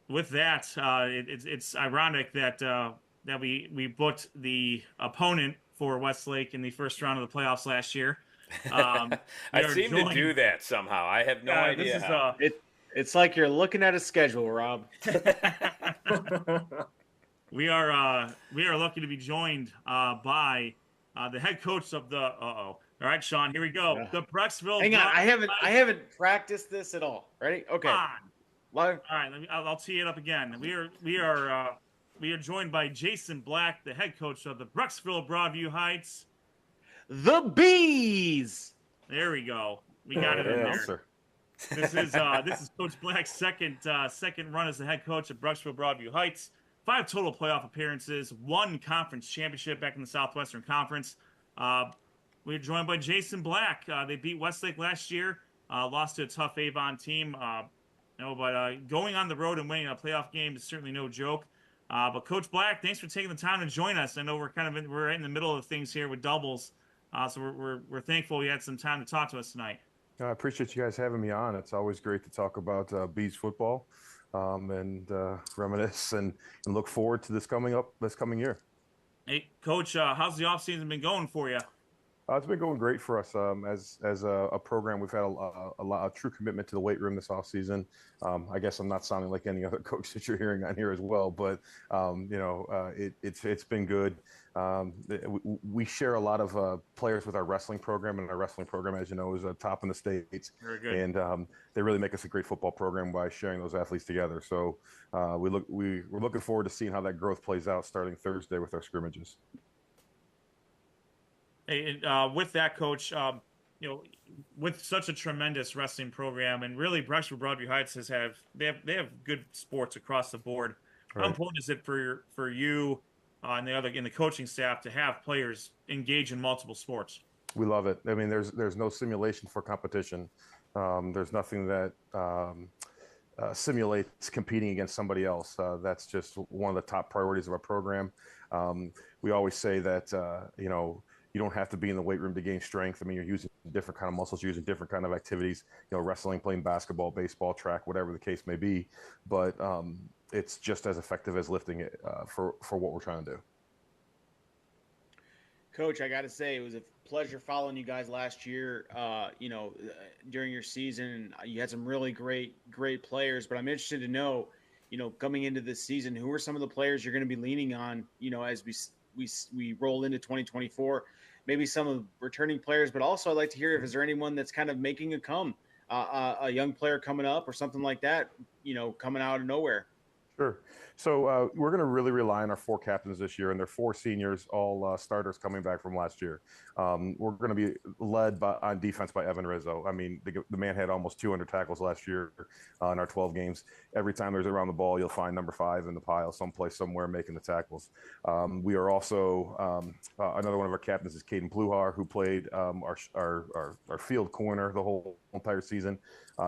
with that, it's ironic that we booked the opponent for Westlake in the first round of the playoffs last year. I seem to do that somehow. I have no idea how. It's like you're looking at a schedule, Rob. We are lucky to be joined by the head coach of the. All right, Sean. Here we go. Yeah. The Brecksville. Hang on, I haven't practiced this at all. Ready? Okay. All right. I'll tee it up again. We are joined by Jason Black, the head coach of the Brecksville-Broadview Heights. The Bees. There we go. We got it in there. Sir. This is Coach Black's second run as the head coach at Brecksville-Broadview Heights. 5 total playoff appearances, 1 conference championship back in the Southwestern Conference. We're joined by Jason Black. They beat Westlake last year, lost to a tough Avon team. But going on the road and winning a playoff game is certainly no joke. But Coach Black, thanks for taking the time to join us. I know we're right in the middle of things here with doubles, so we're thankful we had some time to talk to us tonight. I appreciate you guys having me on. It's always great to talk about Bees football and reminisce and look forward to this coming year. Hey, Coach, how's the offseason been going for you? It's been going great for us as a program. We've had a true commitment to the weight room this offseason. I guess I'm not sounding like any other coach that you're hearing on here as well, but it's been good. We share a lot of players with our wrestling program, and our wrestling program, as you know, is top in the States. Very good. And they really make us a great football program by sharing those athletes together. So we're looking forward to seeing how that growth plays out starting Thursday with our scrimmages. Hey, with that, Coach, with such a tremendous wrestling program, and really Brecksville-Broadview Heights they have good sports across the board. Right. How important is it for you and the coaching staff to have players engage in multiple sports? We love it. I mean, there's no simulation for competition. There's nothing that simulates competing against somebody else. That's just one of the top priorities of our program. We always say that you don't have to be in the weight room to gain strength. I mean, you're using different kind of muscles, you're using different kind of activities, wrestling, playing basketball, baseball, track, whatever the case may be. But it's just as effective as lifting it for what we're trying to do. Coach, I got to say, it was a pleasure following you guys last year. During your season, you had some really great players, but I'm interested to know, coming into this season, who are some of the players you're going to be leaning on, as we roll into 2024, maybe some of the returning players, but also I'd like to hear if is there anyone that's kind of making a young player coming up or something like that, coming out of nowhere. Sure. So we're going to really rely on our 4 captains this year, and they're 4 seniors, all starters coming back from last year. We're going to be led on defense by Evan Rizzo. I mean, the man had almost 200 tackles last year in our 12 games. Every time there's around the ball, you'll find number 5 in the pile, someplace, somewhere, making the tackles. We are also another one of our captains is Caden Pluhar, who played our field corner the whole entire season.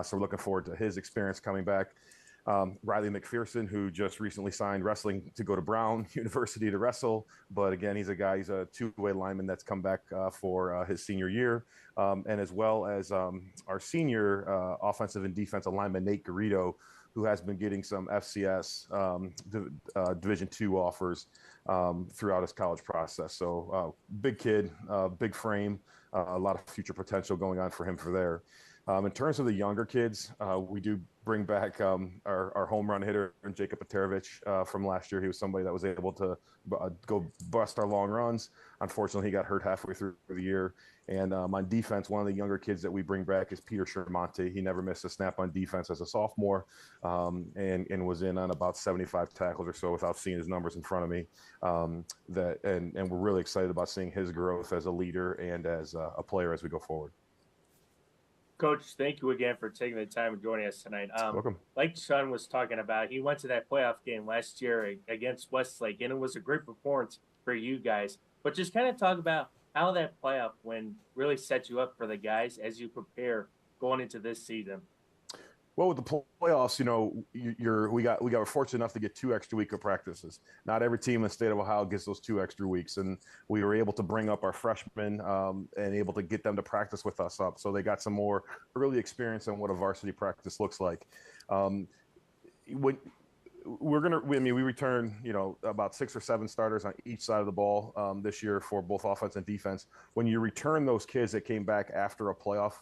So we're looking forward to his experience coming back. Riley McPherson, who just recently signed wrestling to go to Brown University to wrestle. But again, he's a two-way lineman that's come back for his senior year. And as well as our senior offensive and defensive lineman, Nate Garrido, who has been getting some FCS Division II offers throughout his college process. So big kid, big frame, a lot of future potential going on for him for there. In terms of the younger kids, we do bring back our home run hitter, Jacob Peterovich, from last year. He was somebody that was able to go bust our long runs. Unfortunately, he got hurt halfway through the year. And on defense, one of the younger kids that we bring back is Peter Shermonte. He never missed a snap on defense as a sophomore, and was in on about 75 tackles or so without seeing his numbers in front of me. And we're really excited about seeing his growth as a leader and as a player as we go forward. Coach, thank you again for taking the time and joining us tonight. Welcome. Like Sean was talking about, he went to that playoff game last year against Westlake, and it was a great performance for you guys. But just kind of talk about how that playoff win really set you up for the guys as you prepare going into this season. Well, with the playoffs, we got fortunate enough to get 2 extra weeks of practices. Not every team in the state of Ohio gets those 2 extra weeks, and we were able to bring up our freshmen and able to get them to practice with us up, so they got some more early experience on what a varsity practice looks like. We return, about 6 or 7 starters on each side of the ball this year for both offense and defense. When you return those kids that came back after a playoff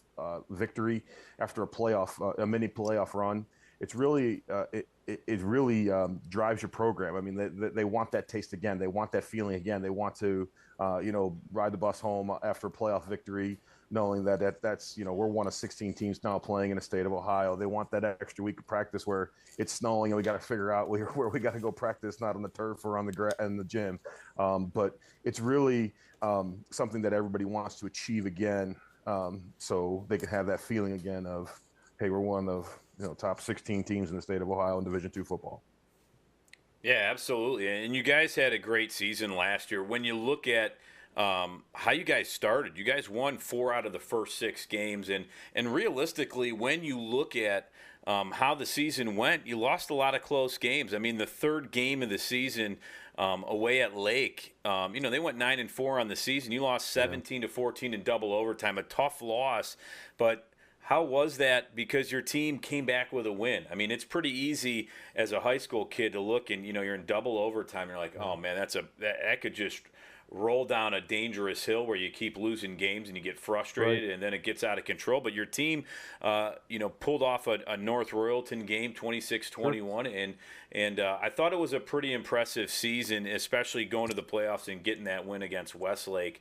victory, after a mini playoff run, it's really it really drives your program. I mean, they want that taste again. They want that feeling again. They want to ride the bus home after a playoff victory, knowing that's we're one of 16 teams now playing in the state of Ohio. They want that extra week of practice where it's snowing and we got to figure out where we got to go practice, not on the turf or on in the gym. But it's really something that everybody wants to achieve again, so they can have that feeling again of, hey, we're one of top 16 teams in the state of Ohio in Division II football. Yeah, absolutely. And you guys had a great season last year. When you look at how you guys started, you guys won 4 out of the first 6 games. And realistically, when you look at how the season went, you lost a lot of close games. I mean, the 3rd game of the season away at Lake, they went 9-4 on the season. You lost 17-14 in double overtime, a tough loss. But how was that? Because your team came back with a win. I mean, it's pretty easy as a high school kid to look and, you're in double overtime. You're like, oh, man, that could just roll down a dangerous hill where you keep losing games and you get frustrated, and then it gets out of control. But your team, pulled off a North Royalton game, 26-21, and I thought it was a pretty impressive season, especially going to the playoffs and getting that win against Westlake.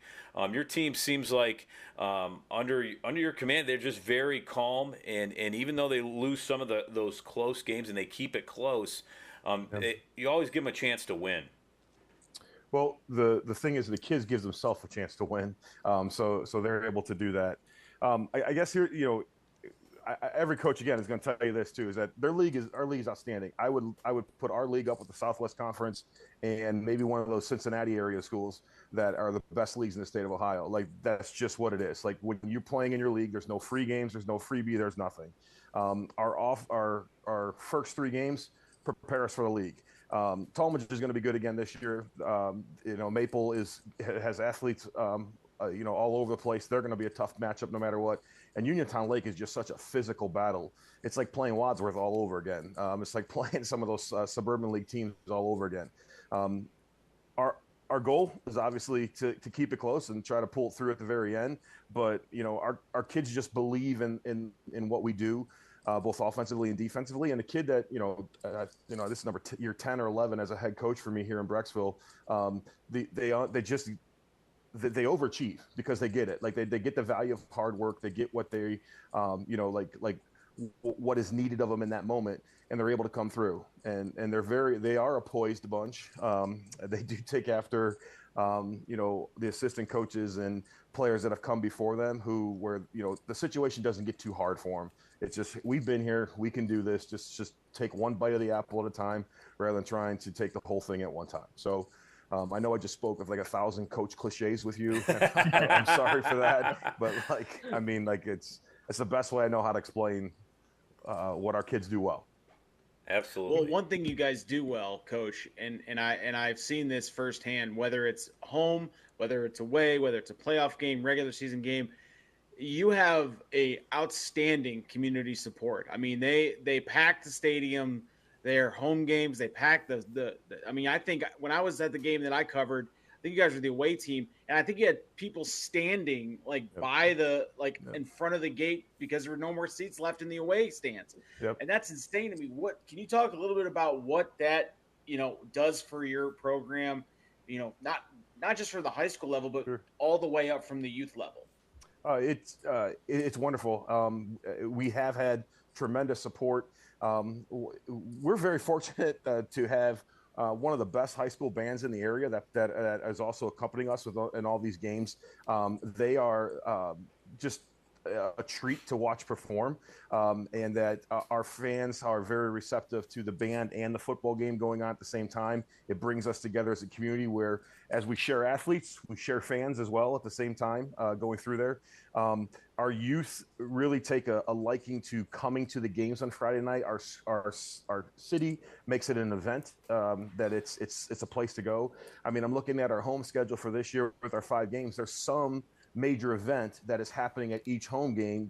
Your team seems like under your command, they're just very calm, and even though they lose some of those close games and they keep it close, you always give them a chance to win. Well, the thing is, the kids gives themselves a chance to win, so they're able to do that. I guess here, every coach again is going to tell you this too: is that our league is outstanding. I would put our league up with the Southwest Conference and maybe one of those Cincinnati area schools that are the best leagues in the state of Ohio. Like, that's just what it is. Like, when you're playing in your league, there's no free games, there's no freebie, there's nothing. Our first 3 games prepare us for the league. Talmadge is going to be good again this year. Maple has athletes, all over the place. They're going to be a tough matchup no matter what. And Uniontown Lake is just such a physical battle. It's like playing Wadsworth all over again. It's like playing some of those suburban league teams all over again. Our goal is obviously to keep it close and try to pull it through at the very end. But our kids just believe in what we do. Both offensively and defensively, and a kid that this is year 10 or 11 as a head coach for me here in Brecksville. They overachieve because they get it. Like, they get the value of hard work. They get what they, what is needed of them in that moment, and they're able to come through. And they are a poised bunch. They do take after, the assistant coaches and players that have come before them where the situation doesn't get too hard for them. It's just, we've been here, we can do this. Just take one bite of the apple at a time rather than trying to take the whole thing at one time. So I know I just spoke of like 1,000 coach cliches with you. I'm sorry for that, but it's the best way I know how to explain what our kids do well. Absolutely. Well, one thing you guys do well, Coach, and I've seen this firsthand, whether it's home, whether it's away, whether it's a playoff game, regular season game, you have a outstanding community support. I mean, they pack the stadium, their home games, they pack the I mean, I think when I was at the game that I covered, I think you guys were the away team, and I think you had people standing like by the in front of the gate because there were no more seats left in the away stands. And that's insane to me. What can you talk a little bit about what that, does for your program, not just for the high school level, but all the way up from the youth level? It's wonderful. We have had tremendous support. We're very fortunate to have one of the best high school bands in the area that is also accompanying us in all these games. They are just a treat to watch perform, and that our fans are very receptive to the band and the football game going on at the same time. It brings us together as a community where, as we share athletes, we share fans as well at the same time going through there. Our youth really take a liking to coming to the games on Friday night. Our city makes it an event that it's a place to go. I mean, I'm looking at our home schedule for this year with our 5 games. There's some major event that is happening at each home game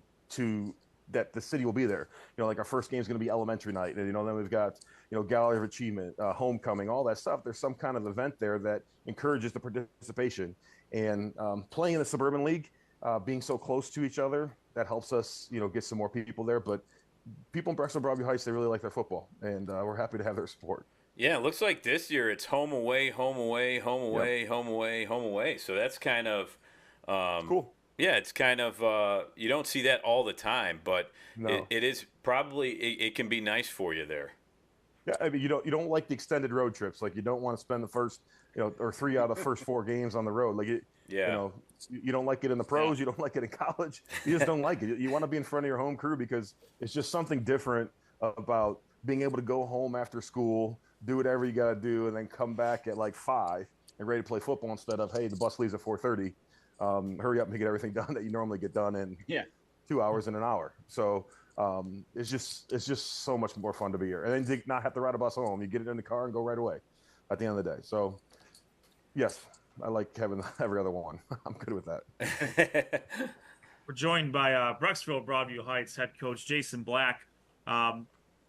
that the city will be there. Like our first game is going to be elementary night, and then we've got Gallery of Achievement, homecoming, all that stuff. There's some kind of event there that encourages the participation, and playing in the Suburban League, being so close to each other, that helps us get some more people there. But people in Brecksville-Broadview Heights, they really like their football, and we're happy to have their support. Yeah, it looks like this year it's home away, home away, home away, home away, home away. So that's kind of cool. Yeah, it's kind of you don't see that all the time, but No. it is probably it can be nice for you there. Yeah, I mean, you don't like the extended road trips. Like, you don't want to spend the first, or 3 out of the first 4 games on the road. Like, you don't like it in the pros. You don't like it in college. You just don't like it. You want to be in front of your home crew because it's just something different about being able to go home after school, do whatever you got to do, and then come back at like 5 and ready to play football instead of, hey, the bus leaves at 4:30. Hurry up and get everything done that you normally get done in 2 hours in an hour. So it's just so much more fun to be here, and then to not have to ride a bus home. You get it in the car and go right away at the end of the day. So yes, I like having every other one. I'm good with that. We're joined by Brecksville-Broadview Heights head coach Jason Black. I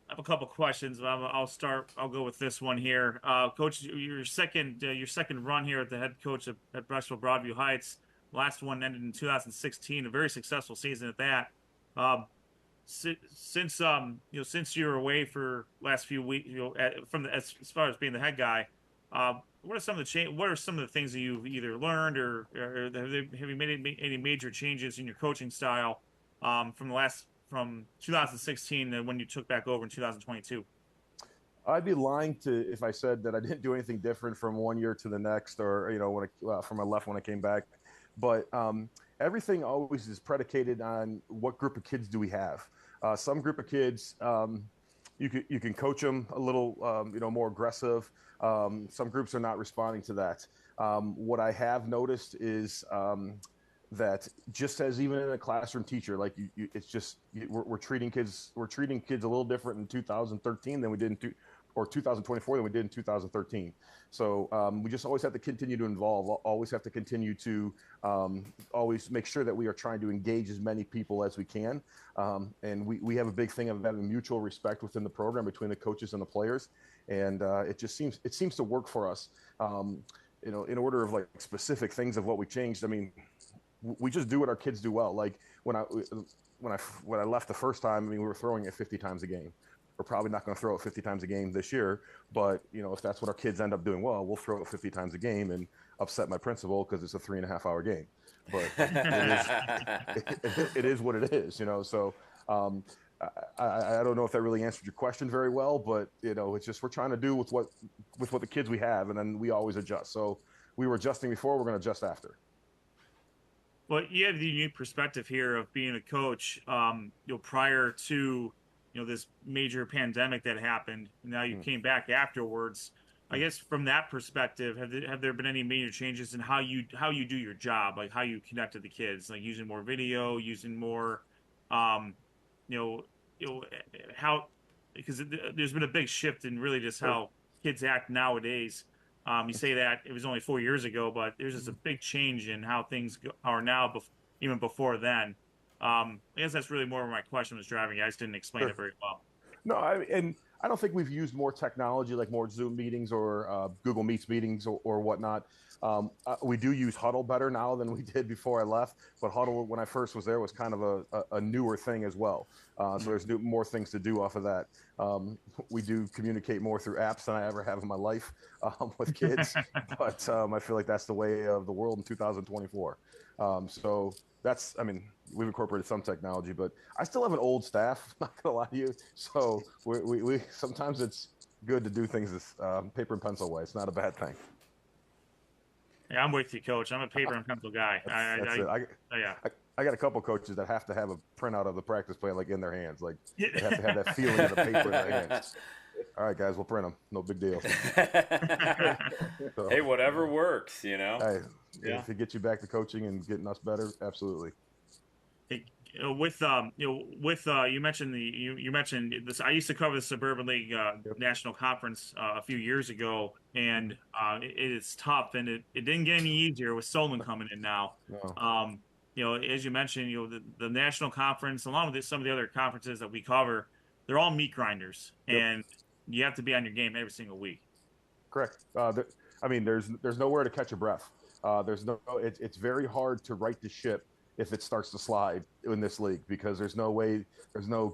have a couple questions. I'll go with this one here. Coach, your second run here at the head coach at Brecksville-Broadview Heights. Last one ended in 2016, a very successful season at that. Since you were away for last few weeks, as far as being the head guy, what are some of the things that you've either learned or have you made any major changes in your coaching style from 2016 to when you took back over in 2022? I'd be lying if I said that I didn't do anything different from one year to the next, or from I left when I came back. But everything always is predicated on what group of kids do we have. Some group of kids, you can coach them a little, more aggressive. Some groups are not responding to that. What I have noticed is that just as even in a classroom teacher, like it's just we're treating kids a little different in 2013 than we did or 2024 than we did in 2013. So we just always have to continue to involve, always have to continue to always make sure that we are trying to engage as many people as we can. And we have a big thing of having mutual respect within the program between the coaches and the players. And it seems to work for us. In order of like specific things of what we changed, I mean, we just do what our kids do well. Like when I left the first time, I mean, we were throwing it 50 times a game. We're probably not going to throw it 50 times a game this year, but if that's what our kids end up doing well, we'll throw it 50 times a game and upset my principal because it's a 3.5-hour game. But it is what it is, So I don't know if that really answered your question very well, but it's just we're trying to do with what the kids we have, and then we always adjust. So we were adjusting before, we're going to adjust after. Well, you have the unique perspective here of being a coach, prior to this major pandemic that happened. Now you came back afterwards. I guess from that perspective, have there been any major changes in how you do your job, like how you connect to the kids, like using more video, using more, how because there's been a big shift in really just how kids act nowadays. You say that it was only 4 years ago, but there's just a big change in how things are now, even before then. I guess that's really more where my question was driving. I just didn't explain it very well. No, and I don't think we've used more technology, like more Zoom meetings or Google Meets meetings or whatnot. We do use Huddle better now than we did before I left, but Huddle, when I first was there, was kind of a newer thing as well. So there's more things to do off of that. We do communicate more through apps than I ever have in my life with kids, but I feel like that's the way of the world in 2024. So that's, I mean, we've incorporated some technology, but I still have an old staff, I'm not gonna lie to you. So we sometimes it's good to do things this paper and pencil way. It's not a bad thing. Yeah, I'm with you, Coach. I'm a paper and pencil guy. That's it. I got a couple coaches that have to have a printout of the practice plan like in their hands. Like they have to have that feeling of the paper in their hands. All right, guys, we'll print them. No big deal. So, hey, whatever works, you know. Hey, if it gets you back to coaching and getting us better, absolutely. You mentioned you mentioned this. I used to cover the Suburban League National Conference a few years ago, and it's tough, and it didn't get any easier with Solon coming in now. No. As you mentioned, the National Conference, along with some of the other conferences that we cover, they're all meat grinders, and you have to be on your game every single week. Correct. I mean, there's nowhere to catch a breath. It's very hard to right the ship if it starts to slide in this league, because there's no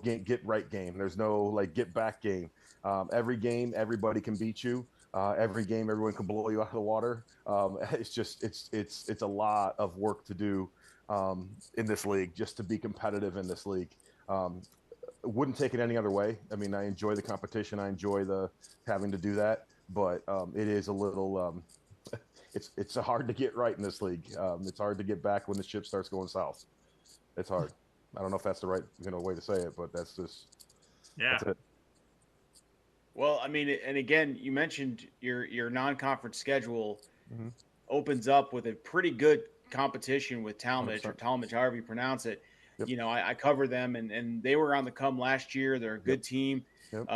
get right game. There's no like get back game. Every game, everybody can beat you. Every game, everyone can blow you out of the water. It's a lot of work to do in this league just to be competitive in this league. Wouldn't take it any other way. I mean, I enjoy the competition. I enjoy having to do that, but it is a little. It's hard to get right in this league. It's hard to get back when the ship starts going south. It's hard. I don't know if that's the right way to say it, but that's just that's it. Well, I mean, and again, you mentioned your non-conference schedule opens up with a pretty good competition with Talmadge, or Talmadge, however you pronounce it. Yep. I cover them, and they were on the come last year. They're a good team. Yep.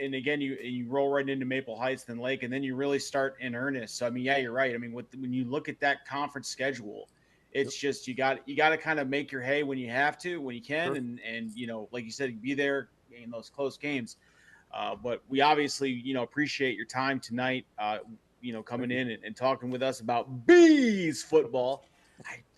And again, you roll right into Maple Heights, then Lake, and then you really start in earnest. So I mean, yeah, you're right. I mean, when you look at that conference schedule, it's just you got to kind of make your hay when you have to, when you can, and like you said, be there in those close games. But we obviously appreciate your time tonight. Coming in and talking with us about Bees football.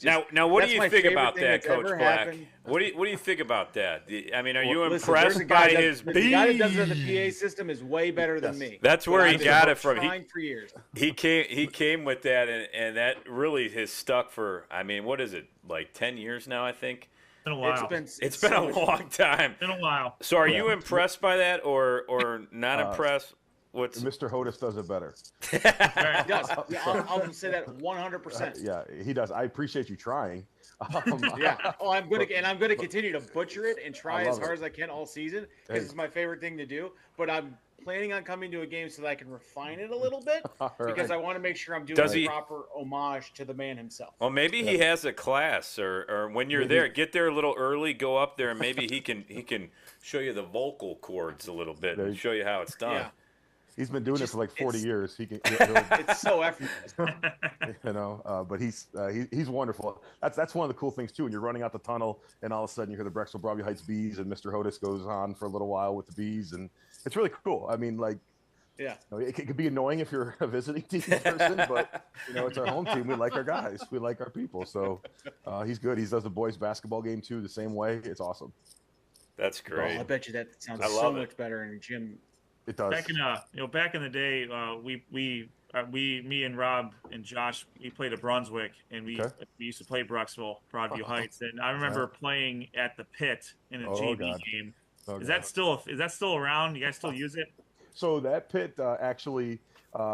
Now, what do you think about that, Coach Black? What do you think about that? I mean, are you impressed by his Bees? The guy that does the PA system is way better than me. That's where he got it from. For years. He came with that, and that really has stuck for. I mean, what is it, like 10 years now? I think. It's been a while. It's been a long time. It's been a while. So, are you impressed by that, or not impressed? Mr. Hodis does it better. He does. Yeah, I'll say that 100%. Yeah, he does. I appreciate you trying. Yeah. Oh, I'm gonna continue to butcher it and try as hard as I can all season, because it's my favorite thing to do. But I'm planning on coming to a game so that I can refine it a little bit, because I want to make sure I'm doing a proper homage to the man himself. Well, maybe he has a class, or when you're there, get there a little early, go up there, and maybe he can show you the vocal cords a little bit and show you how it's done. Yeah. He's been doing it for like 40 years. It's so effortless. But he's wonderful. That's one of the cool things too. When you're running out the tunnel, and all of a sudden you hear the BroadviewHtsBees, and Mr. Hodis goes on for a little while with the bees, and it's really cool. I mean, like, it could be annoying if you're a visiting team person, but it's our home team. We like our guys. We like our people. So he's good. He does the boys basketball game too the same way. It's awesome. That's great. I bet you that sounds so much better in a gym. It does. Back in the day, me and Rob and Josh, we played at Brunswick, and we used to play Brecksville-Broadview Heights, and I remember playing at the pit in a JV game. Is that still around? You guys still use it? So that pit actually,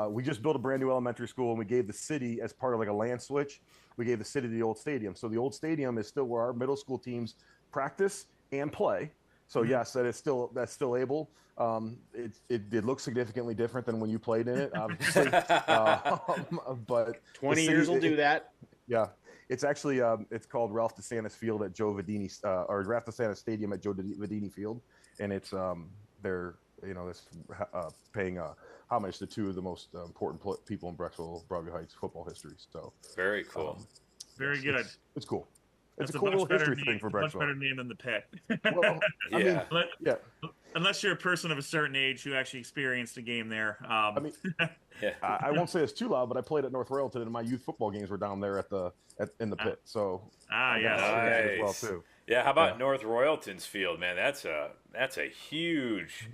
we just built a brand new elementary school, and we gave the city, as part of like a land switch, we gave the city the old stadium. So the old stadium is still where our middle school teams practice and play. So yes, that's still able. It looks significantly different than when you played in it, obviously. But 20 years will do that. Yeah, it's actually it's called Ralph DeSantis Field at Joe Vadini, or Ralph DeSantis Stadium at Joe Vadini Field, and it's they're it's paying homage to two of the most important people in Brecksville-Broadview Heights football history. So very cool. Very good. It's cool. That's It's a cool little history thing for Brecksville. Much better name than the Pit. Well, I mean, yeah. Unless you're a person of a certain age who actually experienced a game there. I mean, I won't say it's too loud, but I played at North Royalton, and my youth football games were down there in the Pit. So yeah, nice. As well too. Yeah, how about North Royalton's field, man? That's a huge,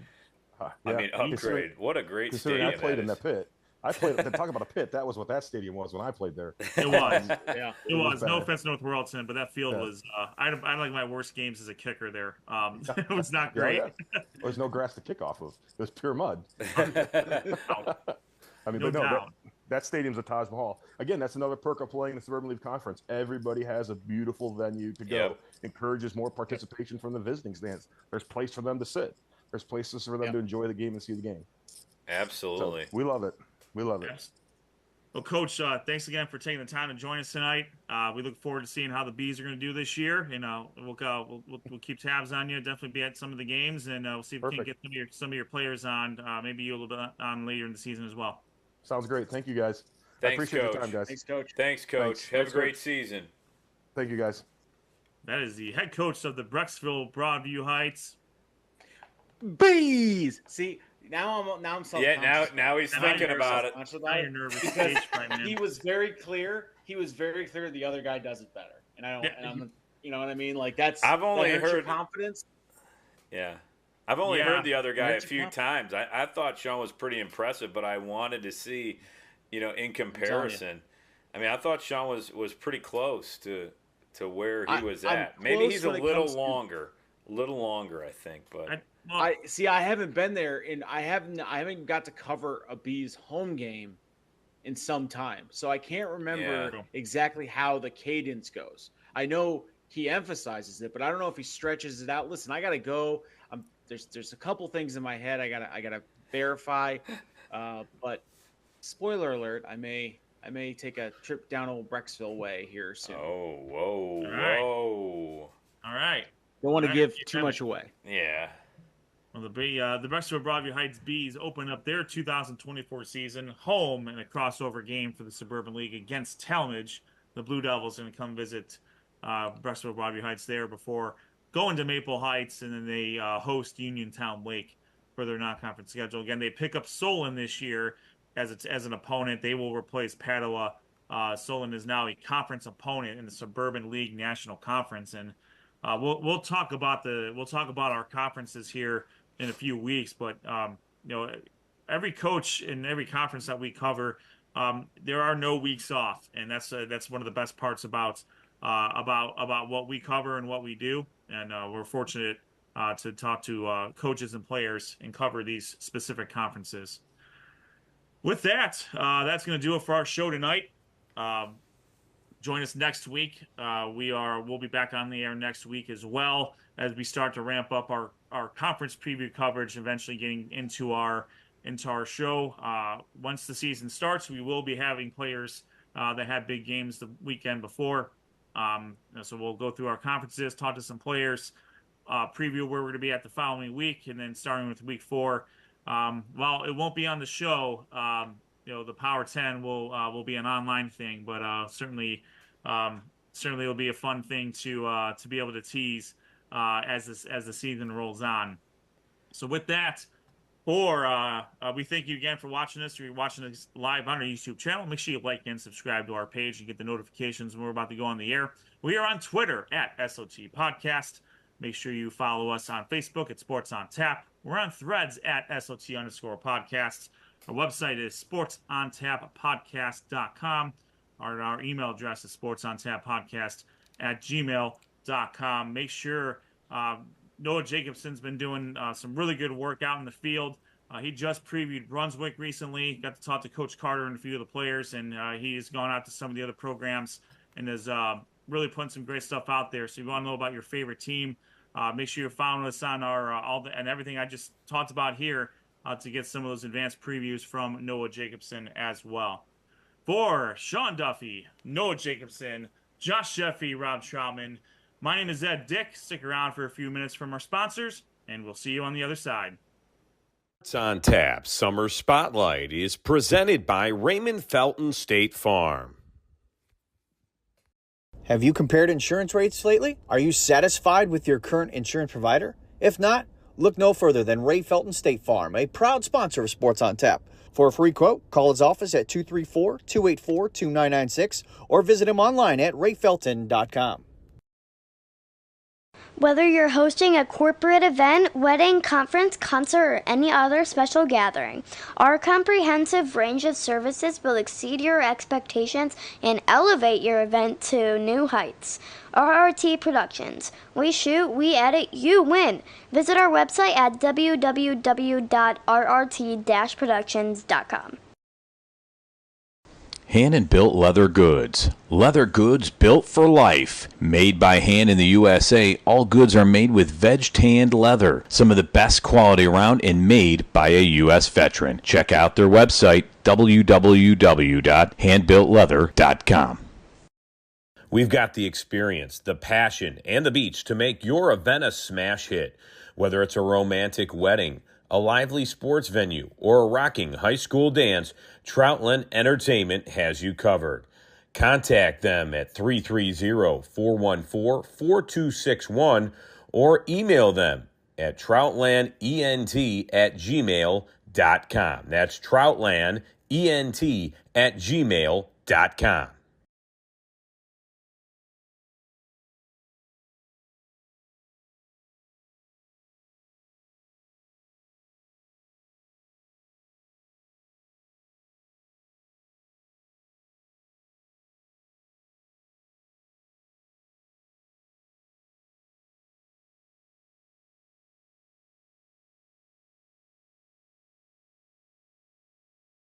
I mean, upgrade. What a great stadium! I played in that Pit. Talk about a pit. That was what that stadium was when I played there. It was. It was. No offense, North Royalton, but that field was. I like my worst games as a kicker there. It was not great. There's no grass to kick off of. It was pure mud. I mean, that stadium's a Taj Mahal. Again, that's another perk of playing the Suburban League Conference. Everybody has a beautiful venue to go. Yep. Encourages more participation from the visiting stands. There's place for them to sit. There's places for them to enjoy the game and see the game. Absolutely. So we love it. We love it. Yes. Well, Coach, thanks again for taking the time to join us tonight. We look forward to seeing how the Bees are going to do this year. We'll keep tabs on you. Definitely be at some of the games, and we'll see if we can get some of your players on. Maybe you a little bit on later in the season as well. Sounds great. Thank you, guys. Thanks, I appreciate Coach. your time, guys. Thanks, Coach. Thanks, Coach. Have a great season. Thank you, guys. That is the head coach of the Brecksville-Broadview Heights Bees. See, now I'm self-conscious. Yeah, now he's thinking about it. Now you're nervous because right, man. he was very clear. The other guy does it better, and I don't. And I'm, you know what I mean? Like I've only heard confidence. Yeah. I've only heard the other guy a few times. I thought Sean was pretty impressive, but I wanted to see, in comparison. I mean, I thought Sean was pretty close to where he was at. Maybe he's a little longer, I think. But I haven't been there, and I haven't got to cover a Bees home game in some time, so I can't remember exactly how the cadence goes. I know he emphasizes it, but I don't know if he stretches it out. Listen, I gotta go. There's a couple things in my head I gotta verify, but spoiler alert, I may take a trip down old Brecksville way here soon. Oh, whoa! All right. Don't want to give too much away. Yeah. Well, the Brecksville-Broadview Heights Bees open up their 2024 season home in a crossover game for the Suburban League against Talmadge. The Blue Devils are going to come visit Brecksville-Broadview Heights there before going to Maple Heights, and then they host Uniontown Lake for their non-conference schedule. Again, they pick up Solon this year as an opponent. They will replace Padua. Solon is now a conference opponent in the Suburban League National Conference, and we'll talk about our conferences here in a few weeks. But every coach in every conference that we cover, there are no weeks off, and that's one of the best parts about what we cover and what we do. And we're fortunate to talk to coaches and players and cover these specific conferences. With that, that's going to do it for our show tonight. Join us next week. We'll be back on the air next week as well as we start to ramp up our conference preview coverage, eventually getting into our show. Once the season starts, we will be having players that had big games the weekend before. So we'll go through our conferences, talk to some players, preview where we're going to be at the following week, and then starting with week 4. Well, it won't be on the show. The Power 10 will be an online thing, but certainly it'll be a fun thing to be able to tease as the season rolls on. So with that, we thank you again for watching us. If you're watching us live on our YouTube channel, make sure you like and subscribe to our page and get the notifications when we're about to go on the air. We are on Twitter at SOT Podcast. Make sure you follow us on Facebook at Sports on Tap. We're on Threads at SOT_podcasts. Our website is sportsontapodcast.com. Our email address is sportsontapodcast@gmail.com. Make sure Noah Jacobson's been doing some really good work out in the field. He just previewed Brunswick recently. Got to talk to Coach Carter and a few of the players, and he's gone out to some of the other programs and is really putting some great stuff out there. So if you want to know about your favorite team, make sure you're following us on our and everything I just talked about here to get some of those advanced previews from Noah Jacobson as well. For Sean Duffy, Noah Jacobson, Josh Sheffy, Rob Troutman, my name is Ed Dick. Stick around for a few minutes from our sponsors, and we'll see you on the other side. Sports on Tap Summer Spotlight is presented by Raymond Felton State Farm. Have you compared insurance rates lately? Are you satisfied with your current insurance provider? If not, look no further than Ray Felton State Farm, a proud sponsor of Sports on Tap. For a free quote, call his office at 234-284-2996 or visit him online at rayfelton.com. Whether you're hosting a corporate event, wedding, conference, concert, or any other special gathering, our comprehensive range of services will exceed your expectations and elevate your event to new heights. RRT Productions. We shoot, we edit, you win. Visit our website at www.rrt-productions.com. Hand and built leather goods. Leather goods built for life. Made by hand in the USA, all goods are made with veg-tanned leather. Some of the best quality around and made by a U.S. veteran. Check out their website, www.handbuiltleather.com. We've got the experience, the passion, and the beach to make your event a smash hit. Whether it's a romantic wedding, a lively sports venue, or a rocking high school dance, Troutland Entertainment has you covered. Contact them at 330-414-4261 or email them at troutlandent@gmail.com. That's troutlandent@gmail.com.